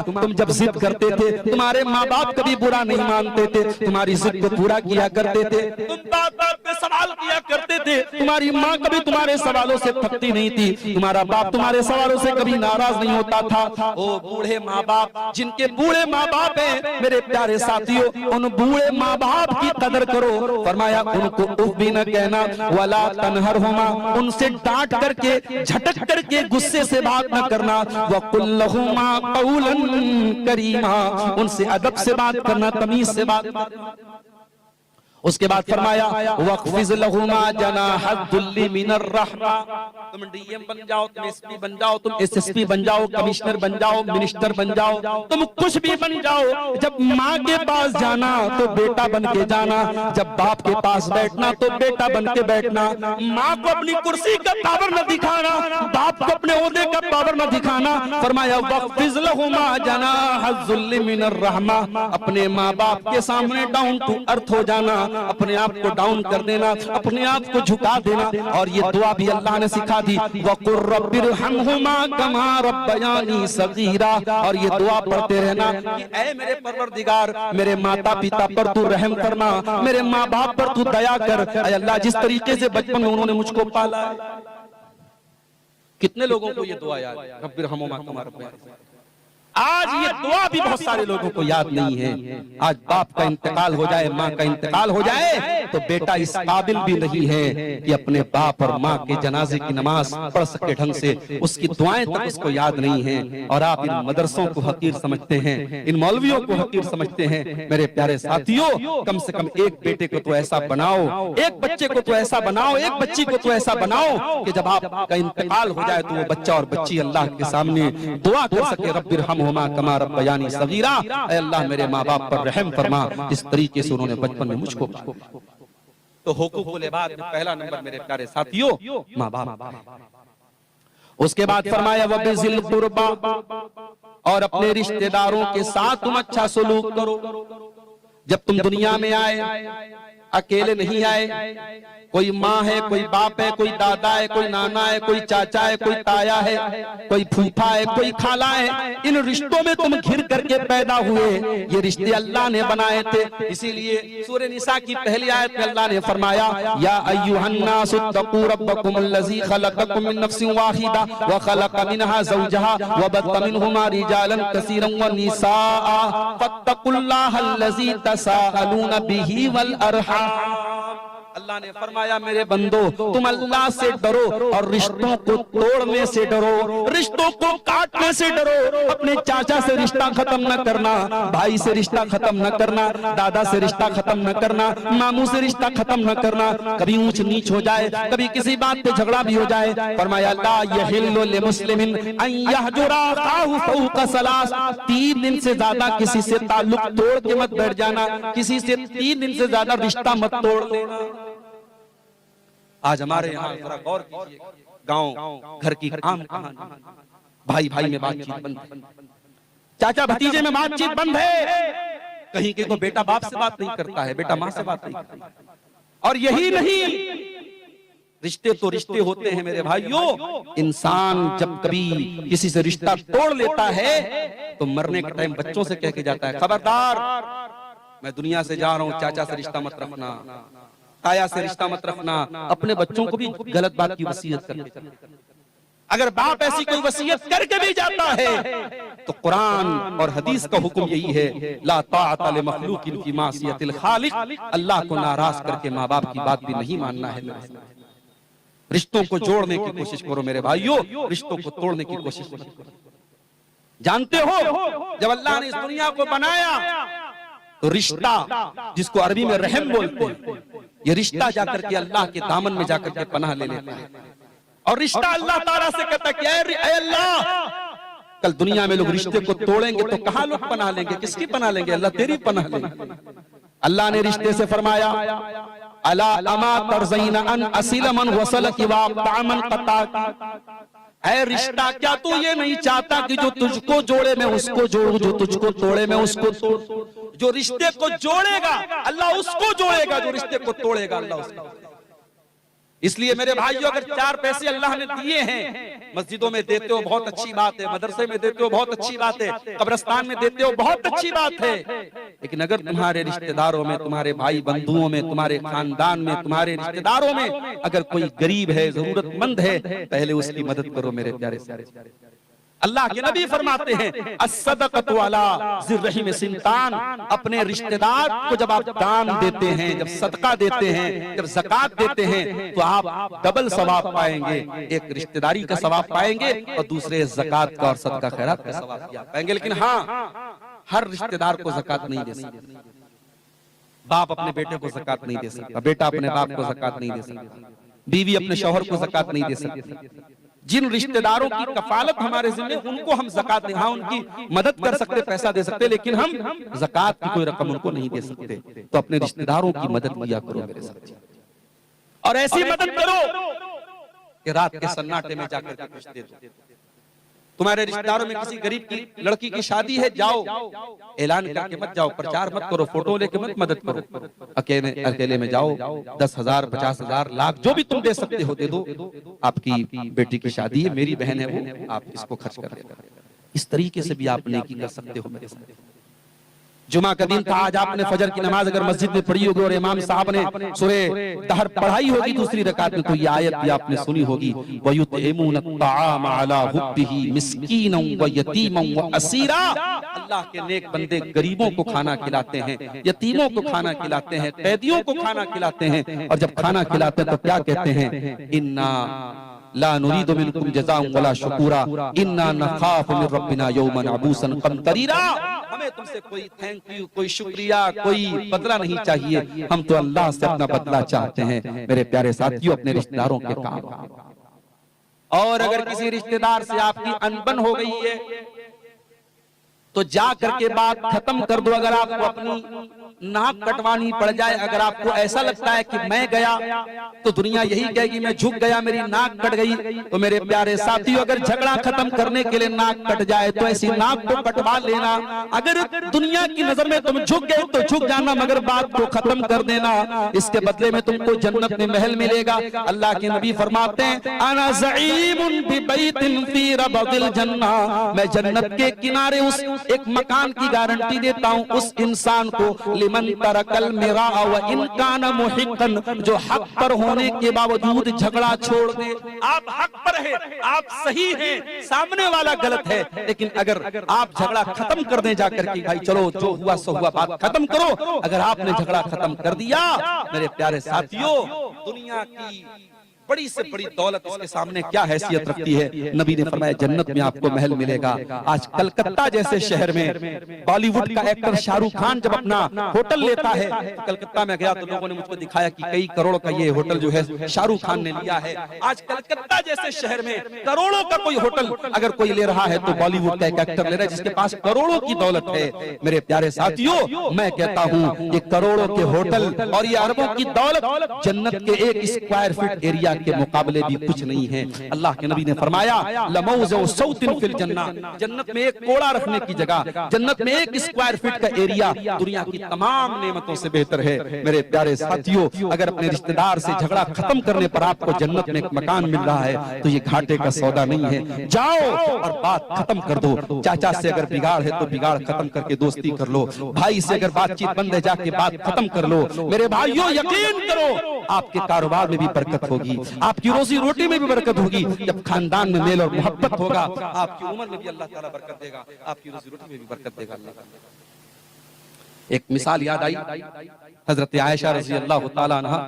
Speaker 1: तुम जब जिद करते थे, तुम्हारे माँ बाप कभी बुरा नहीं मानते थे, तुम्हारी जिद को पूरा किया करते थे, तुम बात बात पे सवाल किया करते थे, तुम्हारी माँ कभी तुम्हारे सवालों से थकती नहीं थी, तुम्हारा बाप तुम्हारे सवालों से कभी नाराज नहीं होता था। ओ बूढ़े माँ बाप, जिनके बूढ़े माँ बाप हैं, मेरे प्यारे साथियों, उन बूढ़े माँ बाप की कदर करो। फरमाया उनको उफ भी न कहना, वला तनहरहुमा, उनसे डांट करके झटक करके गुस्से से बात न करना, वकुल लहुमा कौलन करीमा, उनसे अदब से बात करना, तमीज से बात करना। उसके बाद फरमाया वक़्फ़िज़ लहुमा जनाहद्दुल्ली मिनर रहमा, तुम डीएम बन जाओ, तुम एसपी बन जाओ, तुम एसएसपी बन जाओ, कमिश्नर बन जाओ, मिनिस्टर बन जाओ, तुम कुछ भी बन जाओ, जब माँ के पास जाना तो बेटा बन के जाना, जब बाप के पास बैठना तो बेटा बन के बैठना। माँ को अपनी कुर्सी का पावर न दिखाना, बाप को अपने ओहदे का पावर न दिखाना। फरमाया वक़्फ़िज़ लहुमा जनाहद्दुल्ली मिनर रहमा, अपने माँ बाप के सामने डाउन टू अर्थ हो जाना, अपने आप को डाउन कर देना, अपने आप को झुका देना। और ये दुआ भी अल्लाह ने सिखा दी, वक़ुर रब्बिरहमहुमा कमा रब्बयानी सगीरा, और ये दुआ पढ़ते रहना कि ऐ मेरे परवरदिगार, मेरे माता पिता पर तू रहम फरमा, मेरे माँ बाप पर तू दया कर। ऐ अल्लाह, जिस तरीके से बचपन में उन्होंने मुझको पाला है, कितने लोगों को ये दुआ याद है? रब्बिरहमुमा कमा रब्बयानी। आज ये दुआ भी बहुत सारे लोगों को याद नहीं है। आज बाप का इंतकाल हो जाए, माँ का इंतकाल हो जाए तो बेटा इस काबिल भी नहीं है कि अपने बाप और माँ के जनाजे की नमाज पढ़ सके ढंग से, उसकी दुआएं तक उसको याद नहीं है। और आप इन मदरसों को हकीर समझते हैं, इन मौलवियों को हकीर समझते हैं। मेरे प्यारे साथियों, कम से कम एक बेटे को तो ऐसा बनाओ, एक बच्चे को तो ऐसा बनाओ, एक बच्ची को तो ऐसा बनाओ कि जब आपका इंतकाल हो जाए तो वो बच्चा और बच्ची अल्लाह के सामने दुआ कर सके, रब्बिरहम कमा रब्बयानी सगीरा, ऐ अल्लाह मेरे माँ बाप पर रहम फरमा, इस तरीके से उन्होंने बचपन में मुझको। तो हुकूकुल इबाद में पहला नंबर मेरे प्यारे साथियों माँ बाप। उसके बाद फरमाया वबिज़िल कुर्बा, और अपने रिश्तेदारों के साथ तुम अच्छा सलूक करो। जब तुम दुनिया में आए अकेले नहीं आए, कोई माँ है, कोई बाप है, कोई दादा है, कोई नाना है, कोई चाचा है, कोई ताया है, कोई फूफा है, कोई खाला है। इन रिश्तों में तुम घिर करके पैदा हुए। ये रिश्ते अल्लाह ने बनाए थे। इसीलिए सूरह निसा की पहली आयत में अल्लाह ने फरमाया या अय्युहन्नासु तक़ू रब्बकुमुल्लज़ी खलक़कुम मिन नफ्सिन वाहिदा व खलक़ मिनहा ज़ौजहा व बत्त मिनहुमा रिजालन कसीरन व निसाअ फत्तकुल्लाहल्लज़ी तसाअलून बिही वल अरहाम। अल्लाह ने फरमाया मेरे बंदो तुम अल्लाह से डरो और रिश्तों को तोड़ने से डरो, रिश्तों को काटने से डरो। अपने चाचा से रिश्ता खत्म न करना, भाई से रिश्ता खत्म न करना, दादा से रिश्ता खत्म न करना, मामू से रिश्ता खत्म न करना। कभी ऊंच नीच हो जाए, कभी किसी बात पे झगड़ा भी हो जाए। फरमाया ला यहिल्लु लिमुस्लिमिन अन यहजुरा अखाहु फौqa सलास। 3 दिन से ज्यादा किसी से ताल्लुक तोड़ के मत बैठ जाना, किसी से 3 दिन से ज्यादा रिश्ता मत तोड़ लेना। आज हमारे यहाँ जरा गौर कीजिए, गांव घर की आम कहानी, भाई भाई में बातचीत बंद है, चाचा भतीजे में बातचीत बंद है। कहीं के को बेटा बाप से बात नहीं करता है, बेटा माँ से बात नहीं करता। और यही नहीं, रिश्ते तो रिश्ते होते हैं मेरे भाइयों। इंसान जब कभी किसी से रिश्ता तोड़ लेता है तो मरने के टाइम बच्चों से कह के जाता है खबरदार मैं दुनिया से जा रहा हूँ, चाचा से रिश्ता मत रखना, ताया से रिश्ता मत रखना। अपने बच्चों को भी गलत बात की वसीयत करके, अगर बाप ऐसी कोई वसीयत करके भी जाता है तो कुरान और हदीस का हुक्म यही है ला ताअता लिमखलूकिन फी मासियतिल खालिक। अल्लाह को नाराज करके माँ बाप की बात भी नहीं मानना है। रिश्तों को जोड़ने की कोशिश करो मेरे भाइयों, रिश्तों को तोड़ने की कोशिश करो। जानते हो जब अल्लाह ने इस दुनिया को बनाया तो रिश्ता, जिसको अरबी में रहम बोलते हैं, ये रिश्ता जाकर के अल्लाह के दामन में जाकर के पनाह ले लेता है। और रिश्ता अल्लाह ताला से कहता है कि ऐ अल्लाह, कल दुनिया में लोग रिश्ते को तोड़ेंगे तो कहां लोग पनाह लेंगे, किसकी पनाह लेंगे? अल्लाह तेरी पनाह लेंगे। अल्लाह ने रिश्ते से फरमाया अला अमा तरज़ीना अन असिल मन वसलक व तामन क़ता। है रिश्ता, क्या तू ये नहीं चाहता कि जो तुझको जोड़े मैं उसको जोड़ूं, जो तुझको तोड़े मैं उसको तोड़। जो रिश्ते को जोड़ेगा अल्लाह उसको जोड़ेगा, जो रिश्ते को तोड़ेगा अल्लाह उसको। इसलिए मेरे भाइयों, अगर 4 पैसे अल्लाह ने दिए हैं, मस्जिदों में देते हो बहुत अच्छी बात है, मदरसे में देते हो बहुत अच्छी बात है, कब्रिस्तान में देते हो बहुत अच्छी बात है। लेकिन अगर तुम्हारे रिश्तेदारों में, तुम्हारे भाई बंधुओं में, तुम्हारे खानदान में, तुम्हारे रिश्तेदारों में अगर कोई गरीब है, जरूरतमंद है, पहले उसकी मदद करो मेरे प्यारे। अल्लाह के नबी फरमाते हैं अस्सदक़तु अला ज़िर्रहिम सिंतान। अपने रिश्तेदार को जब आप दान देते हैं, जब सदका देते हैं, जब ज़कात देते हैं तो आप डबल सवाब पाएंगे। एक रिश्तेदारी का सवाब पाएंगे और दूसरे ज़कात का और सदका खैरात का सवाब पाएंगे। लेकिन हाँ, हर रिश्तेदार को ज़कात नहीं दे सकता। बाप अपने बेटे को ज़कात नहीं दे सकता, बेटा अपने बाप को ज़कात नहीं दे सकता, बीवी अपने शौहर को ज़कात नहीं दे सकती। जिन रिश्तेदारों की कफालत हमारे जिम्मे, उनको हम ज़कात नहीं, हाँ उनकी मदद कर सकते, पैसा दे सकते, लेकिन हम ज़कात की कोई रकम उनको नहीं दे सकते। तो अपने रिश्तेदारों की मदद किया करो मेरे साथ, और ऐसी मदद करो कि रात के सन्नाटे में जाकर के कुछ दे दो। तुम्हारे रिश्तेदारों में किसी गरीब की लड़की की शादी है, जाओ ऐलान करके मत जाओ, प्रचार मत करो, फोटो लेके मत मदद करो। अकेले में जाओ, 10,000, 50,000, लाख जो भी तुम दे सकते हो दे दो। आपकी बेटी की शादी है, मेरी बहन है, वो आप इसको खर्च कर देना। इस तरीके से भी आप नेकी कर सकते हो मेरे साथ। जुमा का दिन था, आज आपने फजर की नमाज अगर मस्जिद में पढ़ी होगी और इमाम साहब ने सूरे दहर पढ़ाई होगी दूसरी रकात में, तो ये आयत भी आपने सुनी होगी, वयुतइमून अत्ताआम अला हुब्बिही मिस्कीनन व यतीमन व असीरा। अल्लाह के नेक बंदे गरीबों को खाना खिलाते हैं, यतीमों को खाना खिलाते हैं, कैदियों को खाना खिलाते हैं, और जब खाना खिलाते हैं तो क्या कहते हैं, इन्ना ला नुरीदु मिनकुम जज़ाअन वला शुकुरा इन्ना नखाफु मिन रब्बिना यौमन अबूसन कमतरीरा। हमें तुमसे कोई थैंक यू, कोई शुक्रिया, कोई बदला नहीं चाहिए, हम तो अल्लाह से अपना बदला चाहते हैं। मेरे प्यारे साथियों, अपने रिश्तेदारों के काम। और अगर किसी रिश्तेदार से आपकी अनबन हो गई है तो जा करके बात खत्म कर दो। अगर आपको अपनी नाक कटवानी पड़ जाए, अगर आपको ऐसा लगता है कि मैं गया तो दुनिया यही कहेगी मैं झुक गया, मेरी नाक कट गई, तो मेरे प्यारे साथियों, अगर झगड़ा खत्म करने के लिए नाक कट जाए तो ऐसी नाक को कटवा लेना। अगर दुनिया की नजर में तुम झुक गए तो झुक जाना, मगर बात को खत्म कर देना, इसके बदले में तुमको जन्नत में महल मिलेगा। अल्लाह के नबी फरमाते हैं, अना ज़ईमुन बिबैतिन फी रबदिल जन्ना, मैं जन्नत के किनारे उस एक मकान की गारंटी देता हूं उस इंसान को, लिमन तरकल मिरा व इन कान मुहिqqन, जो हक पर होने के बावजूद झगड़ा छोड़ दे। आप हक पर है, आप सही हैं, सामने वाला गलत है, लेकिन अगर आप झगड़ा खत्म कर दें जाकर के, भाई चलो जो हुआ सो हुआ, बात खत्म करो, अगर आपने झगड़ा खत्म कर दिया, मेरे प्यारे साथियों, दुनिया की बड़ी से बड़ी दौलत उसके सामने क्या हैसियत रखती है। नबी ने फरमाया जन्नत में आपको महल मिलेगा। आज कलकत्ता जैसे शहर में बॉलीवुड का एक्टर शाहरुख खान जब अपना होटल लेता है, तो कलकत्ता में गया तो लोगों ने मुझको दिखाया कि कई करोड़ का ये होटल जो है शाहरुख खान ने लिया है। आज कलकत्ता जैसे शहर में करोड़ों का कोई होटल अगर कोई ले रहा है तो बॉलीवुड का एक एक्टर ले रहा है जिसके पास करोड़ों की दौलत है। मेरे प्यारे साथियों, मैं कहता हूँ ये करोड़ों के होटल और ये अरबों की दौलत जन्नत के एक स्क्वायर फीट एरिया के मुकाबले भी कुछ नहीं है। अल्लाह के नबी ने फरमाया लमौज़उ सौतिन फिल जन्ना, जन्नत में एक कोड़ा रखने की जगह, जन्नत में एक स्क्वायर फीट का एरिया दुनिया की तमाम नेमतों से बेहतर है। मेरे प्यारे साथियों, अगर अपने रिश्तेदार से झगड़ा खत्म करने पर आपको जन्नत में एक मकान मिल रहा है तो ये घाटे का सौदा नहीं है। जाओ और बात खत्म कर दो। चाचा से अगर बिगाड़ है तो बिगाड़ खत्म करके दोस्ती कर लो। भाई से अगर बातचीत बंद है जाके बात खत्म कर लो। मेरे भाइयों, यकीन करो आपके कारोबार में भी बरकत होगी, आपकी रोजी रोटी में भी बरकत होगी। जब खानदान में मेल और मोहब्बत होगा, आपकी उम्र में भी अल्लाह ताला बरकत देगा, आपकी रोजी रोटी में भी बरकत देगा अल्लाह। एक मिसाल याद आई, हजरत आयशा रज़ी अल्लाह ताला अन्हा,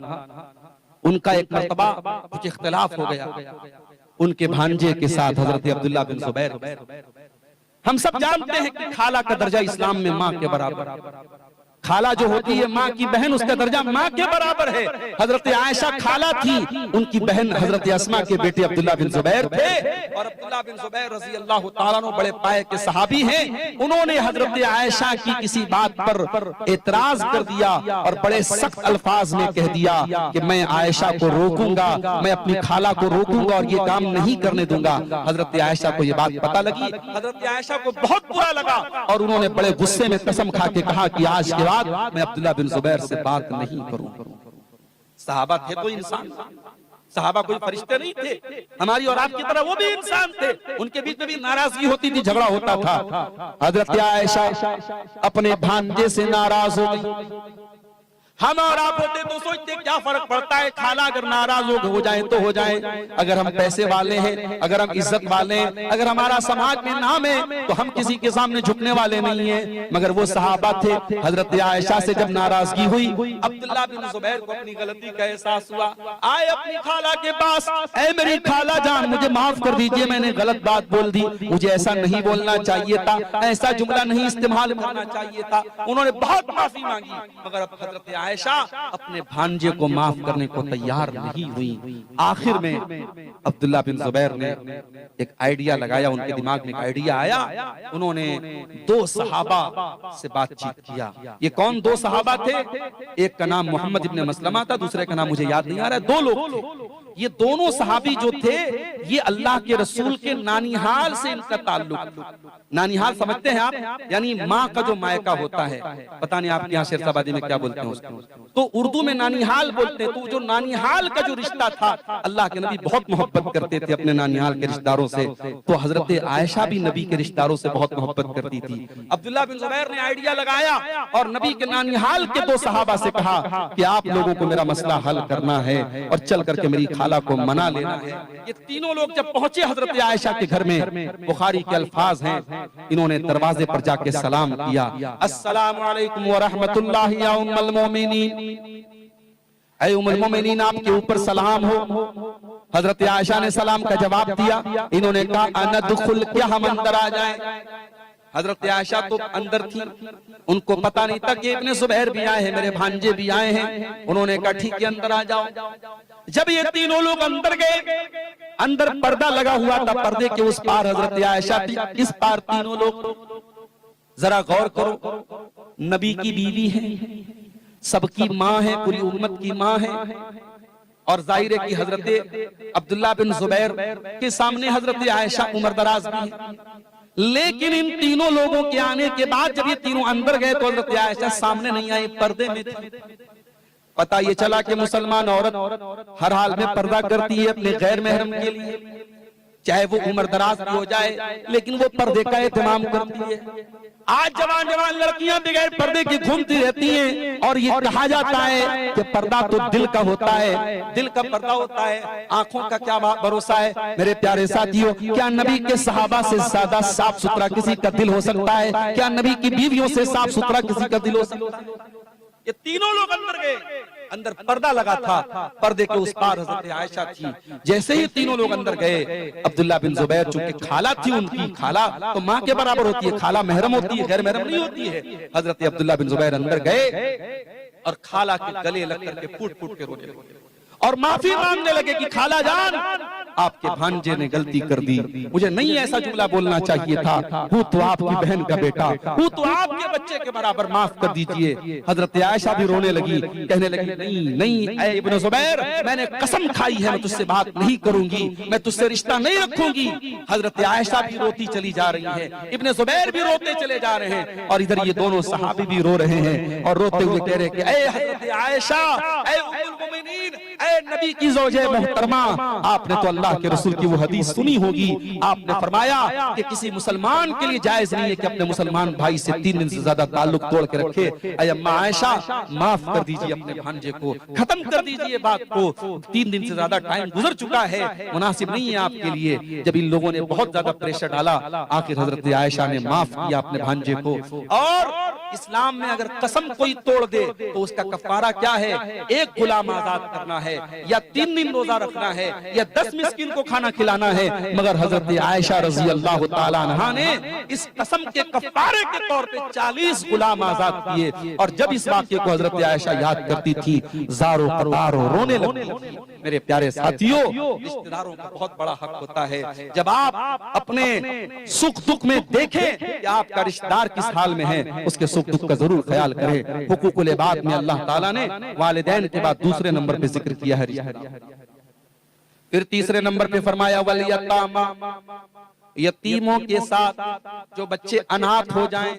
Speaker 1: उनका एक मर्तबा कुछ इख्तिलाफ हो गया उनके भांजे के साथ, हजरत अब्दुल्लाह बिन जुबैर। हम सब जानते हैं कि खाला का दर्जा इस्लाम में माँ के बराबर, खाला जो होती है माँ की बहन, उसका दर्जा माँ के बराबर है। हजरत आयशा खाला थी, उनकी बहन हजरत अस्मा के बेटे अब्दुल्लाह बिन जुबैर थे, और अब्दुल्लाह बिन जुबैर रज़ी अल्लाह ताला अन्हु बड़े पाए के सहाबी हैं। उन्होंने हजरत आयशा की किसी बात पर एतराज कर दिया और बड़े सख्त अल्फाज में कह दिया कि मैं आयशा को रोकूंगा, मैं अपनी खाला को रोकूंगा और ये काम नहीं करने दूंगा। हजरत आयशा को ये बात पता लगी, हजरत आयशा को बहुत बुरा लगा और उन्होंने बड़े गुस्से में कसम खा के कहा कि आज के बाद मैं अब्दुल्लाह बिन जुबैर से बात नहीं करूंगा। सहाबा थे तो इंसान, सहाबा कोई फरिश्ते नहीं थे, हमारी और आपकी तरह वो भी इंसान थे। उनके बीच में भी नाराजगी होती थी, झगड़ा होता था। हजरत आयशा अपने भांजे से नाराज हो गई। हम और आप होते तो सोचते क्या फर्क पड़ता है, खाला अगर नाराज हो जाए तो हो जाए, अगर हम पैसे वाले हैं, अगर हम इज्जत वाले हैं, अगर हमारा समाज में नाम है तो हम किसी के सामने झुकने वाले नहीं है। मगर वो सहाबा थे। हजरत आयशा से जब नाराजगी हुई, अब्दुल्लाह बिन जुबैर को अपनी गलती का एहसास हुआ, आए अपनी खाला के पास, ऐ मेरी खाला जान मुझे माफ कर दीजिए, मैंने गलत बात बोल दी, मुझे ऐसा नहीं बोलना चाहिए था, ऐसा जुमला नहीं इस्तेमाल करना चाहिए था। उन्होंने बहुत माफी मांगी, मगर अब हजरत आयशा अपने भांजे को माफ करने को तैयार नहीं हुई। आखिर में अब्दुल्लाह बिन जुबैर ने एक आइडिया लगाया, उनके दिमाग में एक आइडिया आया। उन्होंने दो सहाबा से बातचीत किया। ये कौन दो सहाबा थे? एक का नाम मोहम्मद इब्ने मसलमा था, दूसरे का नाम मुझे याद नहीं आ रहा है। दो लोग थे। ये दोनों सहाबी जो थे ये अल्लाह के रसूल के नानिहाल से इनका ताल्लुक। नानिहाल समझते हैं आप, यानी माँ का जो मायका होता है, पता नहीं आपके यहाँ शेरशाबादी में क्या बोलते हैं उसको, तो उर्दू में नानिहाल बोलते हैं। तो जो नानिहाल का जो रिश्ता था, अल्लाह के नबी बहुत मोहब्बत करते थे अपने नानिहाल के रिश्तेदारों से। तो हजरत आयशा भी नबी के रिश्तेदारों से बहुत मोहब्बत करती थी। अब्दुल्लाह बिन जुबैर ने आइडिया लगाया और नबी के नानिहाल के दो सहाबा से कहा कि आप लोगों को मेरा मसला हल करना है और चल करके मेरी खाला को मना लेना है। ये तीनों लोग जब पहुंचे हजरत आयशा के घर में, बुखारी के अल्फाज हैं, इन्होंने दरवाजे पर जाके सलाम किया, अस्सलामु अलैकुम व रहमतुल्लाहि या उम्मुल मोमिनीन, ऐ उम्मुल मोमिनीन आपके ऊपर सलाम हो। हजरत आयशा ने सलाम का जवाब दिया। इन्होंने कहा अनदखुल, क्या हम अंदर आ जाएं? हजरत आयशा तो अंदर थी, उनको पता नहीं था कि इब्ने जुबैर भी आए हैं, मेरे भांजे भी आए हैं। उन्होंने कहा ठीक है अंदर आ जाओ। जब ये तीनों लोग अंदर गए, अंदर पर्दा लगा हुआ था, पर्दे के उस पार हजरत आयशा थी, इस पार तीनों लोग। जरा गौर करो, नबी की बीवी है, सबकी माँ है, पूरी उम्मत की माँ है, और जाहिर है कि हजरत अब्दुल्लाह बिन जुबैर के सामने हजरत आयशा उम्र दराज भी है। लेकिन इन तीनों लोगों के आने के बाद जब ये तीनों अंदर गए तो हजरत आयशा सामने नहीं आई, पर्दे में थी। पता ये चला कि मुसलमान औरत हर हाल में पर्दा करती है अपने गैर महरम के लिए, चाहे वो उम्र दराज भी हो जाए, लेकिन वो पर्दे का एहतमाम करती है। आज जवान जवान लड़कियां बगैर पर्दे की घूमती रहती हैं, और ये कहा जाता है कि पर्दा तो दिल का होता है, दिल का पर्दा होता है, आंखों का क्या भरोसा है। मेरे प्यारे साथियों, क्या नबी के सहाबा से ज्यादा साफ सुथरा किसी का दिल हो सकता है? क्या नबी की बीवियों से साफ सुथरा किसी का दिल हो सकता है? ये तीनों लोग अंदर गए, अंदर पर्दा लगा था, पर्दे के उस पार हजरत आयशा थी। जैसे ही तीनों लोग अंदर गए, अब्दुल्लाह बिन जुबैर, चूंकि खाला थी उनकी, खाला तो माँ के बराबर होती है, खाला महरम होती है, गैर महरम नहीं होती है। हजरत अब्दुल्लाह बिन जुबैर अंदर गए और खाला के गले लग करके फूट फूट के रोने लगे और माफी मांगने लगे कि खाला जान, आपके भांजे ने गलती कर दी, मुझे नहीं ऐसा जुमला बोलना चाहिए था, हूँ तो आपकी बहन का बेटा, हूँ तो आपके बच्चे के बराबर, माफ कर दीजिए। हजरत आयशा भी रोने लगी, कहने लगी नहीं नहीं ऐ इब्ने जुबैर, मैंने कसम खाई है मैं तुझसे बात नहीं करूंगी, मैं तुझसे रिश्ता नहीं रखूंगी। हजरत आयशा भी रोती चली जा रही है, इब्ने जुबैर भी रोते चले जा रहे हैं, और इधर ये दोनों सहाबी भी रो रहे हैं और रोते हुए कह रहे कि ऐ हजरत आयशा, ऐ उम्मुल मोमिनीन, ऐ नबी की ज़ौजे मोहतरमा, आपने तो अल्लाह के रसूल की वो हदीस सुनी होगी, आपने फरमाया कि किसी मुसलमान के लिए जायज नहीं है कि अपने मुसलमान भाई से 3 दिन से ज्यादा ताल्लुक तोड़ के रखे। ऐ अम्मा आयशा, माफ कर दीजिए अपने भांजे को, खत्म कर दीजिए बात को, 3 दिन से ज्यादा टाइम गुजर चुका है, मुनासिब नहीं है आपके लिए। जब इन लोगों ने बहुत ज्यादा प्रेशर डाला, आखिर हजरत आयशा ने माफ किया अपने भांजे को। और इस्लाम में अगर कसम कोई तोड़ दे तो उसका कफारा क्या है? एक गुलाम आजाद करना है, या 3 दिन रोजा रखना है, या 10 मिस्किन को खाना खिलाना है। मगर हजरत आयशा रजी अल्लाह तआला अन्हा ने इस कसम के कफारे के तौर पे 40 गुलाम आजाद किए। और जब इस वाक्य को हजरत आयशा याद करती थी, जारो कतारो रोने लगती। मेरे प्यारे साथियों, रिश्तेदारों का बहुत बड़ा हक होता है। जब आप अपने सुख दुख में देखें कि आपका रिश्तेदार किस हाल में है, उसके सुख दुख का जरूर ख्याल करें। हुकूकुल इबाद में अल्लाह ताला ने वालिदैन के बाद दूसरे नंबर पे जिक्र किया है रिश्तेदार, फिर तीसरे नंबर पे फरमाया वल यतामा, यतीमों के साथ जो बच्चे अनाथ हो जाएं,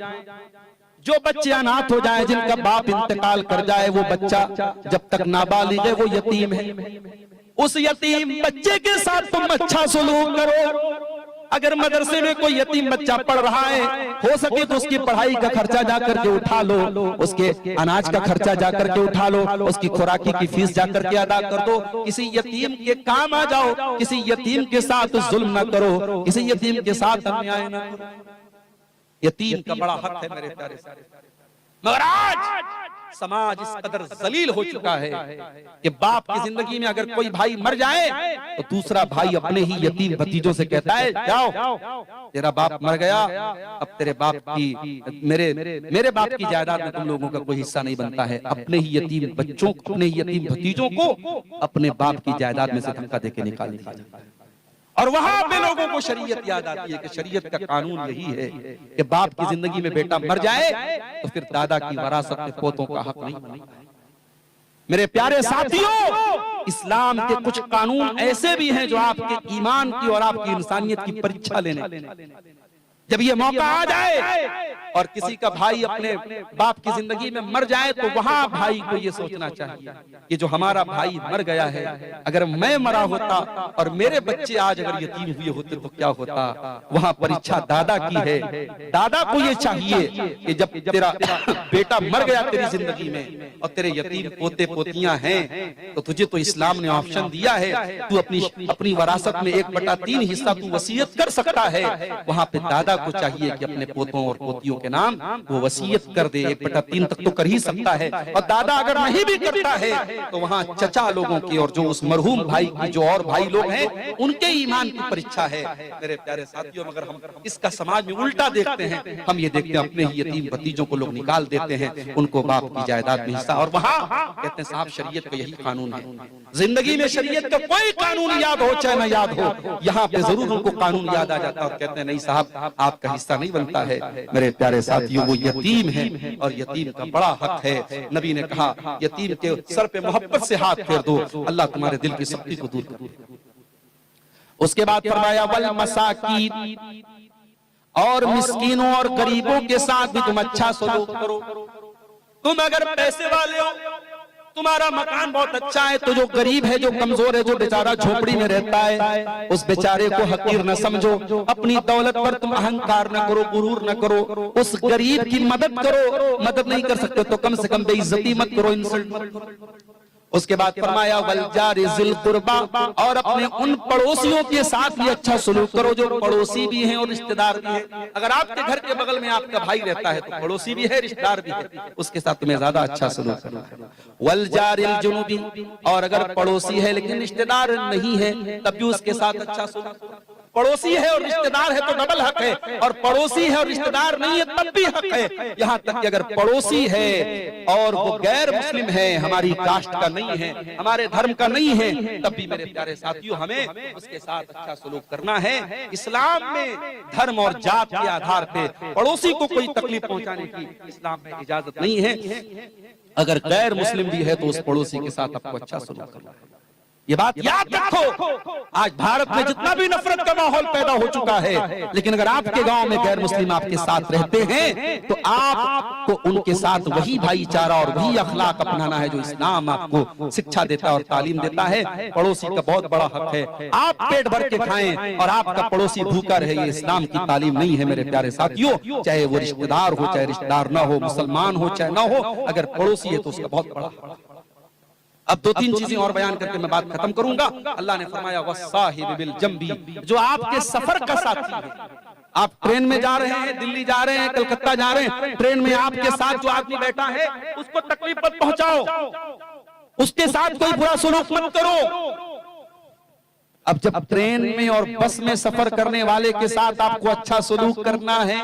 Speaker 1: जो बच्चे अनाथ हो जाएं, जिनका बाप इंतकाल कर जाए, वो बच्चा जब तक नाबालिग है वो यतीम है। उस यतीम बच्चे के साथ तुम अच्छा सलूक करो। अगर मदरसे में कोई यतीम बच्चा पढ़ रहा है, हो सके तो उसकी पढ़ाई का खर्चा जाकर के उठा लो, उसके अनाज का खर्चा जाकर के उठा लो, उसकी खुराकी की फीस जाकर के अदा कर दो। किसी यतीम के काम आ जाओ, किसी यतीम के साथ जुल्म न करो, किसी यतीम के साथ अन्याय न करो। यतीम का बड़ा हक है मेरे प्यारे सारे। मगर आज समाज इस कदर जलील हो चुका है कि बाप की जिंदगी में अगर कोई भाई मर जाए तो दूसरा भाई अपने ही यतीम भतीजों से कहता है जाओ, तेरा बाप मर गया, अब तेरे बाप की मेरे बाप की जायदाद में तुम लोगों का कोई हिस्सा नहीं बनता है। अपने ही यतीम बच्चों को, अपने ही यतीम भतीजों को अपने बाप की जायदाद में से धक्का देके निकाल दिया जाता है। और वहां पे लोगों को शरीयत याद आती है कि शरीयत का कानून यही है कि बाप की जिंदगी में बेटा मर जाए तो फिर दादा की वरासत में पोतों का हक नहीं। मेरे प्यारे साथियों, इस्लाम के कुछ कानून ऐसे भी हैं जो आपके ईमान की और आपकी इंसानियत की परीक्षा लेने। जब ये मौका आ जाए और किसी का भाई अपने बाप की जिंदगी में मर जाए तो वहां भाई को ये सोचना चाहिए कि जो हमारा भाई मर गया है, अगर मैं मरा होता और मेरे बच्चे आज अगर यतीम हुए होते तो क्या होता। वहां परीक्षा दादा की है। दादा को ये चाहिए कि जब तेरा बेटा मर गया तेरी जिंदगी में और तेरे यतीम पोते पोतियां हैं तो तुझे तो इस्लाम ने ऑप्शन दिया है, तू अपनी वरासत में 1/3 हिस्सा तू वसीयत कर सकता है। वहां पे दादा को चाहिए कि अपने पोतों और पोतियों के नाम वो वसीयत कर दे। 1/3 तक तो कर ही सकता है, और दादा अगर नहीं भी करता है तो वहाँ चचा लोगों की और जो उस मरहूम भाई की जो और भाई लोग हैं उनके ईमान की परीक्षा है। मेरे प्यारे साथियों, मगर हम इसका समाज में उल्टा देखते हैं। हम ये देखते हैं अपने ही यतीम भतीजों को लोग निकाल देते हैं, उनको बाप की जायदाद में हिस्सा, और वहाँ कहते हैं साहब शरीयत का यही कानून है। जिंदगी में शरीयत का कोई कानून याद हो चाहे न याद हो, यहाँ पे जरूर उनको कानून याद आ जाता है और कहते हैं नहीं साहब आपका हिस्सा नहीं बनता है। मेरे प्यारे साथियों, वो यतीम है और यतीम का बड़ा हक है। नबी ने कहा यतीम के सर पे मोहब्बत से हाथ फेर दो, अल्लाह तुम्हारे दिल की सख्ती को दूर कर दे। उसके बाद फरमाया वल मसाकीन, और मिस्कीनों और गरीबों के साथ भी तुम अच्छा सलूक करो। तुम अगर पैसे वाले हो, तुम्हारा मकान बहुत अच्छा है, तो जो गरीब है, जो कमजोर है, जो बेचारा झोपड़ी में रहता है, उस बेचारे को हकीर न समझो। अपनी दौलत पर तुम अहंकार न करो, गुरूर न करो। उस गरीब की मदद करो, मदद नहीं कर सकते तो कम से कम बेइज्जती मत करो, इंसल्ट मत करो। उसके बाद फरमाया वल जारि ज़िल कुर्बा, और अपने उन पड़ोसियों के साथ भी अच्छा सलूक करो जो पड़ोसी भी हैं और रिश्तेदार भी हैं। अगर आपके घर के बगल में आपका भाई रहता है तो पड़ोसी भी है, रिश्तेदार भी है, उसके साथ तुम्हें ज्यादा अच्छा सलूक करना है। वल जारिल जुनुबी, और अगर पड़ोसी है लेकिन रिश्तेदार नहीं है तब भी उसके साथ अच्छा सलूक। पड़ोसी है और रिश्तेदार है तो डबल हक है, और पड़ोसी है और रिश्तेदार नहीं है तब भी हक है। यहाँ तक कि अगर पड़ोसी है और वो गैर मुस्लिम है, हमारी कास्ट का नहीं है, हमारे धर्म का नहीं है, तब भी मेरे प्यारे साथियों हमें उसके साथ अच्छा सलूक करना है। इस्लाम में धर्म और जात के आधार पे पड़ोसी को कोई तकलीफ पहुंचाने की इस्लाम में इजाजत नहीं है। अगर गैर मुस्लिम भी है तो उस पड़ोसी के साथ आपको अच्छा सलूक करना है। ये बात याद रखो। आज भारत में जितना भी नफरत का माहौल पैदा हो चुका है, लेकिन अगर आपके गांव में गैर मुस्लिम आपके साथ रहते हैं तो आपको उनके साथ वही भाईचारा और वही अखलाक अपनाना है जो इस्लाम आपको शिक्षा देता है और तालीम देता है। पड़ोसी का बहुत बड़ा हक है, आप पेट भर के खाएं और आपका पड़ोसी भूखा रहे, ये इस्लाम की तालीम नहीं है। मेरे प्यारे साथियों, चाहे वो रिश्तेदार हो चाहे रिश्तेदार ना हो, मुसलमान हो चाहे ना हो, अगर पड़ोसी है तो उसका बहुत बड़ा हक है। अब 2-3 चीजें और बयान करके मैं बात खत्म करूंगा। अल्लाह ने फरमाया वस्साहिब बिल जंबी, जो आपके सफर का साथी है। आप ट्रेन में जा रहे हैं, दिल्ली जा रहे हैं, कलकत्ता जा रहे हैं, ट्रेन में आपके साथ जो आदमी बैठा है उसको तकलीफ मत पहुंचाओ, उसके साथ कोई बुरा सलूक मत करो। अब जब ट्रेन में और बस में सफर करने वाले के साथ आपको अच्छा सलूक करना है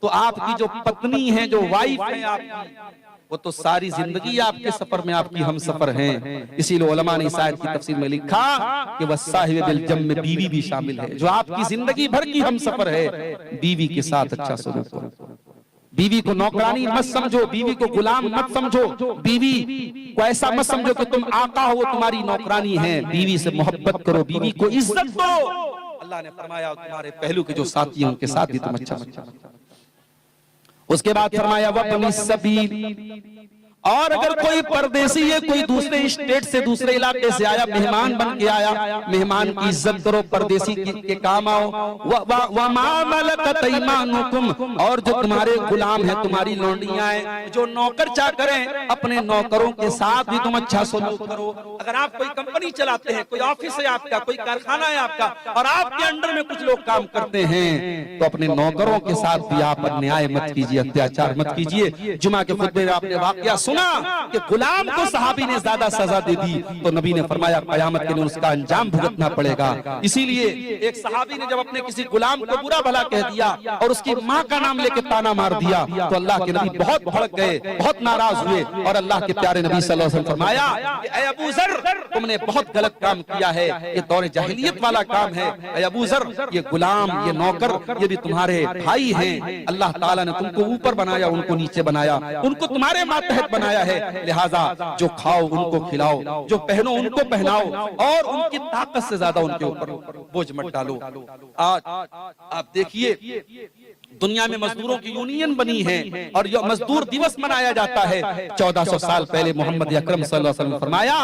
Speaker 1: तो आपकी जो पत्नी है, जो वाइफ है आपकी, वो तो सारी जिंदगी आपके सफर में आपकी हम सफर हैं। इसीलिए उलमा ने इस आयत की तफसीर में लिखा कि वस्साहिब बिल जम में बीवी भी शामिल है, जो आपकी जिंदगी भर की हम सफर है। बीवी के साथ अच्छा सलूक करो, बीवी को नौकरानी मत समझो, बीवी को गुलाम मत समझो, बीवी को ऐसा मत समझो कि तुम आका हो, वो तुम्हारी नौकरानी है। बीवी से मोहब्बत करो, बीवी को इज्जत दो। अल्लाह ने फरमाया तुम्हारे पहलू के जो साथी हैं उनके साथ भी तुम अच्छा। उसके बाद फरमाया वब्नी सबील, और अगर कोई परदेसी है, कोई दूसरे स्टेट से दूसरे इलाके से आया, मेहमान बन के आया, मेहमान की इज्जत करो, परदेसी के काम आओ। वमा मलकत अयमानुकुम, और जो तुम्हारे गुलाम है, तुम्हारी लौंडियां हैं, जो नौकर चाकर हैं, अपने नौकरों के साथ भी तुम अच्छा सलूक करो। अगर आप कोई कंपनी चलाते हैं, कोई ऑफिस है आपका, कोई कारखाना है आपका, और आपके अंडर में कुछ लोग काम करते हैं, तो अपने नौकरों के साथ भी आप अन्याय मत कीजिए, अत्याचार मत कीजिए। जुमा के खुतबे में आपने वाकया सुना कि गुलाम को सहाबी ने ज्यादा सजा दे दी, तो नबी ने फरमाया कयामत के दिन उसका अंजाम भुगतना पड़ेगा। इसीलिए एक सहाबी ने जब अपने किसी गुलाम को बुरा भला कह दिया और उसकी माँ का नाम लेके ताना मार दिया, तो अल्लाह के नबी बहुत भड़क गए, बहुत नाराज हुए, और अल्लाह के प्यारे नबी सल्लल्लाहु अलैहि वसल्लम फरमाया कि ऐ अबू ज़र, तुमने बहुत गलत काम किया है, ये दौर जाहिलियत वाला काम है। ऐ अबू ज़र, ये गुलाम, ये नौकर, ये भी तुम्हारे भाई हैं। अल्लाह ताला ने तुमको ऊपर बनाया, उनको नीचे बनाया, उनको तुम्हारे मातहत बनाया है, लिहाजा जो खाओ उनको खिलाओ, जो पहनो उनको पहनाओ, और उनकी ताकत से ज्यादा उनके ऊपर बोझ मत डालो। आज आप देखिए दुनिया में मजदूरों की यूनियन बनी है और यह मजदूर दिवस मनाया जाता है। 1400 साल पहले मोहम्मद अकरम सल्लल्लाहु अलैहि वसल्लम ने फरमाया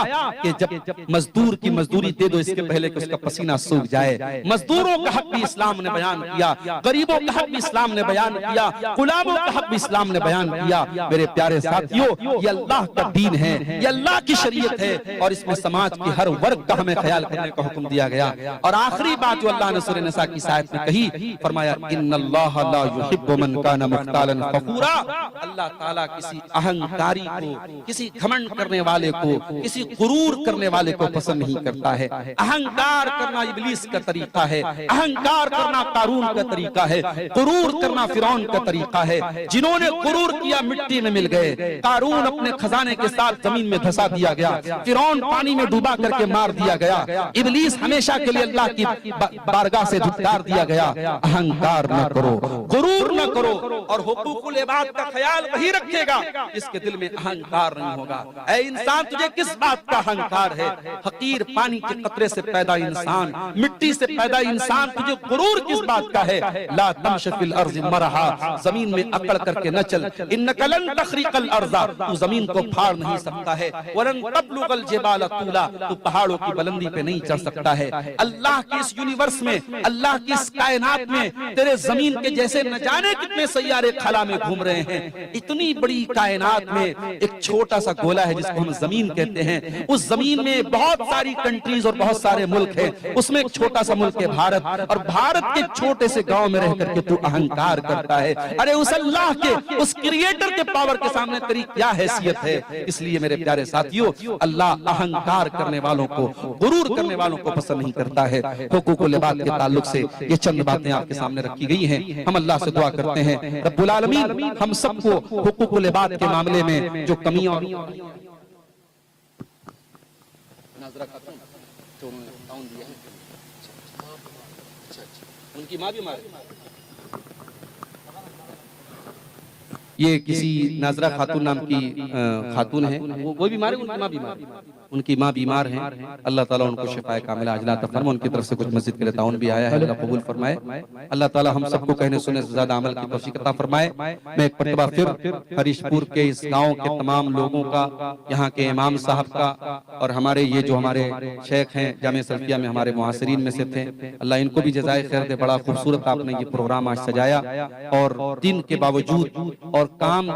Speaker 1: कि जब मजदूर की मजदूरी दे दो इसके पहले कि उसका पसीना सूख जाए। मजदूरों का हक भी इस्लाम ने बयान किया, गरीबों का हक भी इस्लाम ने बयान किया, गुलामों का हक भी इस्लाम ने बयान किया। मेरे प्यारे साथियों, ये अल्लाह का दीन है, ये अल्लाह की शरीयत है और इसमें समाज के हर वर्ग का हमें ख्याल करने का हुक्म दिया गया। और आखिरी बात जो अल्लाह ने सूरह निसा की आयत में कही, फरमाया इन्नल्लाह ला युहिब्बु मन काना मुख्तालन फखूरा। अल्लाह ताला किसी अहंकारी को, किसी घमंड करने वाले को, किसी गुरूर करने वाले को पसंद नहीं करता है। अहंकार करना इब्लीस का तरीका है, अहंकार करना कारून का तरीका है, गुरूर करना फिरौन का तरीका है। जिन्होंने गुरूर किया मिट्टी में मिल गए, कारून अपने खजाने के साथ जमीन में धंसा दिया गया, फिरौन पानी में डूबा करके मार दिया गया, इब्लीस हमेशा के लिए अल्लाह की बारगाह से धुतकार दिया गया। अहंकार न करो, गुरूर न करो, और हुकूकुल इबाद का ख्याल वही रखेगा इसके दिल में अहंकार नहीं होगा। ऐ इंसान, तुझे किस बात का अहंकार है? हकीर पानी के कतरे से पैदा इंसान, मिट्टी से पैदा इंसान, तुझे गुरूर किस बात का है? ला तमश फिल अर्ज़ मरहा, जमीन में अकड़ करके न चल। इन्नका लन तखरिकल अर्ज़ा, तू जमीन को फाड़ नहीं सकता है। वलन तबलुगल जिबाल तूला, तू पहाड़ों की बुलंदी पे नहीं चढ़ सकता है। अल्लाह की इस यूनिवर्स में, अल्लाह की इस कायनात में तेरे जमीन के जैसे न जाने कितने सैयारे खला में घूम रहे हैं। इतनी बड़ी कायनात में एक छोटा सा गोला है जिसको हम जमीन कहते हैं। उस जमीन में बहुत सारी कंट्रीज और बहुत सारे मुल्क हैं। उसमें एक छोटा सा मुल्क है भारत, और भारत के छोटे से गांव में रह करके तू अहंकार करता है। अरे उस अल्लाह के, उस क्रिएटर के पावर के सामने तेरी क्या हैसियत है? इसलिए मेरे प्यारे साथियों, अल्लाह अहंकार करने वालों को, गुरूर करने वालों को पसंद नहीं करता है। हुकूकुल इबाद के ताल्लुक से ये चंद बातें आपके सामने रखी गई हैं। हम अल्लाह से दुआ करते हैं रब्बुल आलमीन हम सबको हुकूकुल इबाद के मामले में जो कमियां उनकी मां बीमार है, ये किसी नाजरा खातून नाम की खातून है, वो बीमार है, उनकी मां बीमार है, उनकी मां बीमार है। अल्लाह ताला उनको शिफाए कामिला अजला अता फरमाए। उनकी तरफ से कुछ मस्जिद के लिए ताउन भी आया है, अल्लाह कबूल फरमाए। अल्लाह ताला हम सबको कहने सुनने से ज्यादा अमल की तौफीक अता फरमाए। मैं एक मरतबा फिर हरीशपुर के इस गांव के तमाम लोगों का, यहाँ के इमाम साहब का, और हमारे ये जो हमारे शेख हैं जामिया सल्फिया में हमारे मुआसिरीन में से थे, अल्लाह इनको भी जज़ाए खैर दे। बड़ा खूबसूरत आपने ये प्रोग्राम आज सजाया, और दिन के बावजूद और काम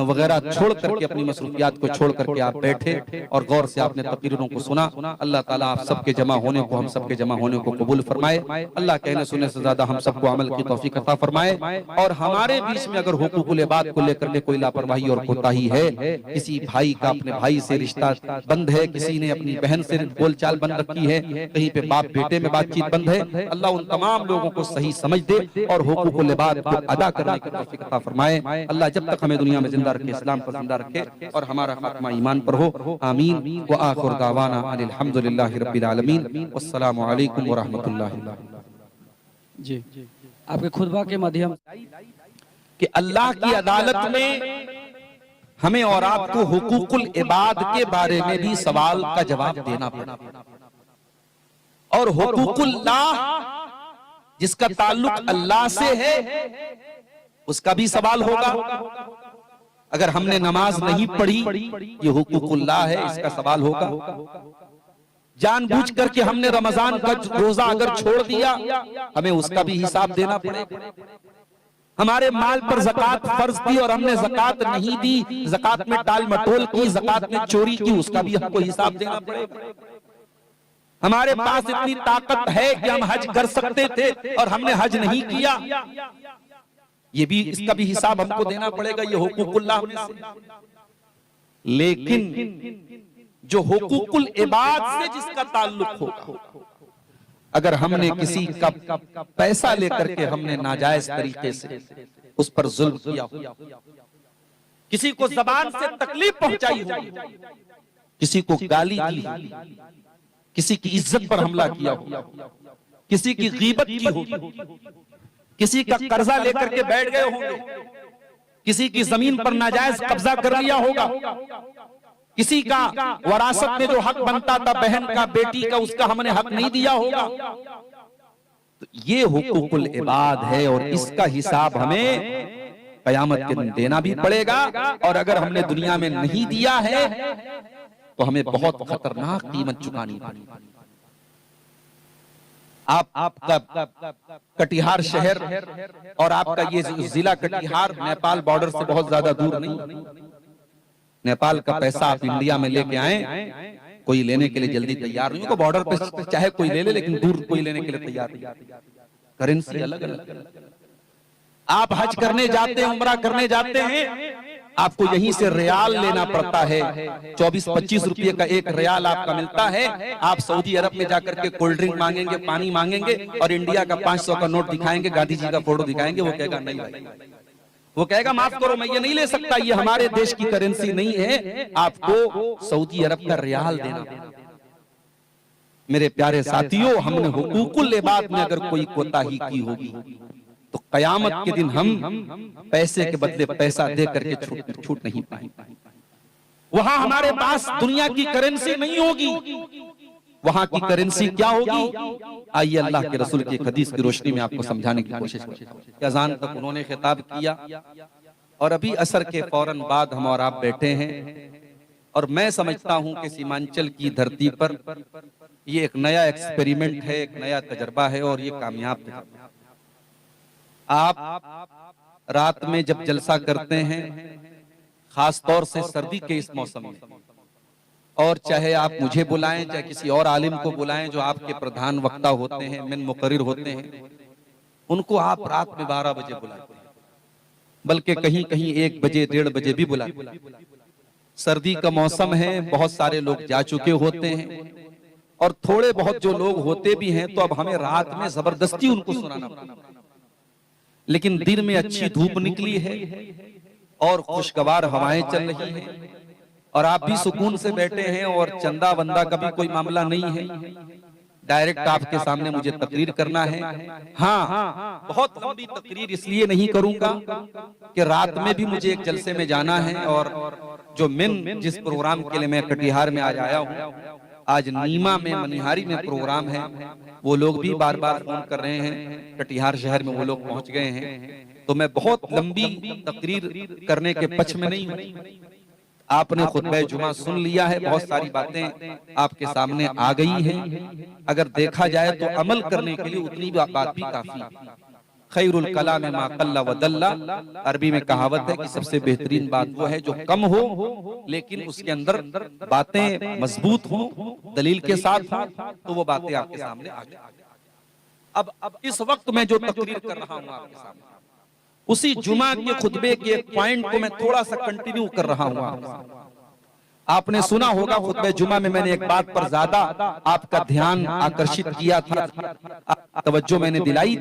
Speaker 1: वगैरह छोड़ करके, अपनी मसरूफियात को छोड़ करके आप बैठे और गौर से आपने तकरीरों को सुना। अल्लाह ताला आप सबके जमा होने को, हम सबके जमा होने को कबूल फरमाए। अल्लाह कहने सुनने से ज्यादा हम सबको अमल की तौफीक अता फरमाए। और हमारे बीच में अगर हुकूकुल इबाद को लेकर के कोई लापरवाही और कोताही है, किसी भाई का अपने भाई से रिश्ता बंद है, किसी ने अपनी बहन से बोलचाल बंद रखी है, कहीं पे बाप बेटे में बातचीत बंद है, अल्लाह उन तमाम लोगों को सही समझ दे और हुकूकुल इबाद को अदा करने की तौफीक अता फरमाए। अल्लाह जब तक हमें दुनिया में जिंदा रखे, इस्लाम पर जिंदा रखे और हमारा खात्मा ईमान पर हो। आमीन व आखिर दावाना अनिल हम्दुलिल्लाहि रब्बिल आलमीन। वस्सलामु अलैकुम व रहमतुल्लाहि।
Speaker 2: जी, आपके खुतबा के माध्यम
Speaker 1: कि अल्लाह की अदालत में हमें और आपको हुकूकुल इबाद के बारे में भी सवाल का जवाब देना पड़ा, और हुकूकुल्लाह जिसका ताल्लुक अल्लाह से है उसका भी सवाल होगा। अगर हमने नमाज नहीं पढ़ी, ये हुकूकुल्लाह है, इसका सवाल होगा। जानबूझ करके हमने रमजान का रोजा अगर छोड़ दिया, हमें उसका भी हिसाब देना पड़ेगा। हमारे माल पर ज़कात फर्ज थी और हमने ज़कात नहीं दी, ज़कात में टाल मटोल की, ज़कात में चोरी की, उसका भी हमको हिसाब देना पड़ेगा। हमारे पास इतनी ताकत है कि हम हज कर सकते थे और हमने हज नहीं किया, ये भी, इसका भी हिसाब हमको देना पड़ेगा। ये हुकूकुल्लाह में से। लेकिन जो हुकूकुल इबाद से जिसका ताल्लुक होगा, अगर हमने किसी का पैसा लेकर के हमने नाजायज तरीके से उस पर जुल्म किया, किसी को जबान से तकलीफ पहुंचाई होगी, किसी को गाली दी, किसी की इज्जत पर हमला किया हो, किसी की गीबत की होगी, किसी का कर्जा लेकर के बैठ गए होंगे, किसी की जमीन पर नाजायज कब्जा कर लिया होगा, किसी का वरासत में जो हक बनता था बहन का, बेटी का, उसका हमने हक नहीं दिया होगा। तो ये हुकूकुल इबाद है और इसका हिसाब हमें कयामत के दिन देना भी पड़ेगा। और अगर हमने दुनिया में नहीं दिया है तो हमें बहुत खतरनाक कीमत चुकानी पड़ेगी। आपका कटिहार शहर और आपका ये जिला कटिहार नेपाल बॉर्डर से बहुत ज्यादा दूर नहीं। नेपाल का पैसा आप इंडिया में लेके आए, कोई लेने के लिए जल्दी तैयार नहीं होगा। बॉर्डर पे चाहे कोई ले ले, लेकिन दूर कोई लेने के लिए तैयार नहीं। करेंसी अलग अलग। आप हज करने जाते हैं, उम्रा करने जाते हैं, आपको यहीं से रियाल लेना पड़ता है। 24-25 रुपये का एक रियाल आपका मिलता है। आप सऊदी अरब में जाकर के कोल्ड ड्रिंक मांगेंगे, पानी मांगेंगे और इंडिया का 500 का नोट दिखाएंगे, गांधी जी का फोटो दिखाएंगे, वो कहेगा नहीं भाई, वो कहेगा माफ करो मैं ये नहीं ले सकता, ये हमारे देश की करेंसी नहीं है, आपको सऊदी अरब का रियाल देना। मेरे प्यारे साथियों, हमने हुकूकुल इबाद में अगर कोई कोताही की होगी तो कयामत के दिन हम पैसे के बदले पैसा दे करके छूट नहीं पाएंगे। वहां हमारे पास दुनिया की करेंसी नहीं होगी, वहां की करेंसी क्या होगी? आइए अल्लाह के रसूल की हदीस की रोशनी में आपको समझाने की कोशिश करते हैं। अज़ान तक उन्होंने खिताब किया और अभी असर के फौरन बाद हम और आप बैठे हैं। और मैं समझता हूं कि सीमांचल की धरती पर ये एक नया एक्सपेरिमेंट है, एक नया तजर्बा है और ये कामयाब है। आप रात में जब जलसा करते हैं, खास तौर से सर्दी के इस मौसम में, और चाहे आप मुझे बुलाएं चाहे किसी और आलिम को बुलाएं जो आपके प्रधान वक्ता होते हैं, मेन मुकर्रिर होते हैं, उनको आप रात में 12 बजे बुलाते हैं, बल्कि कहीं कहीं 1 बजे 1:30 बजे भी बुलाते हैं। सर्दी का मौसम है, बहुत सारे लोग जा चुके होते हैं और थोड़े बहुत जो लोग होते भी हैं तो अब हमें रात में जबरदस्ती उनको सुनाना पड़ता है। लेकिन दिन में अच्छी धूप निकली है और खुशगवार हवाएं चल रही हैं और आप भी सुकून से बैठे हैं और चंदा वंदा का भी कोई मामला नहीं है। डायरेक्ट आपके सामने मुझे तकरीर करना है। हाँ, बहुत लंबी तकरीर इसलिए नहीं करूंगा कि रात में भी मुझे एक जलसे में जाना है और जो मेन जिस प्रोग्राम के लिए मैं कटिहार में आज आया हूँ, आज नीमा में मनिहारी में प्रोग्राम है, वो लोग भी बार बार फोन कर रहे हैं, कटिहार शहर में वो लोग पहुंच गए हैं। तो मैं बहुत लंबी तकरीर करने के पक्ष में नहीं हूं। आपने खुतबा जुमा सुन लिया है, बहुत सारी बातें आपके सामने आ गई हैं। अगर देखा जाए तो अमल करने के लिए उतनी बात भी काफी है। खैरुल कलाम मा कल्ला व दल्ला, अरबी में कहावत है कि सबसे बेहतरीन बात वो है जो कम हो लेकिन उसके अंदर बातें मजबूत हो, दलील के साथ हो, तो वो बातें आपके सामने आ जाए। अब इस वक्त मैं जो तकरीर कर रहा हूं आपके सामने, उसी जुमा के खुतबे के एक पॉइंट को मैं थोड़ा सा कंटिन्यू कर रहा हूं। आपने सुना होगा खुतबे जुमा में मैंने एक बात पर ज्यादा आपका ध्यान आकर्षित किया था, तवज्जो मैंने दिलाई।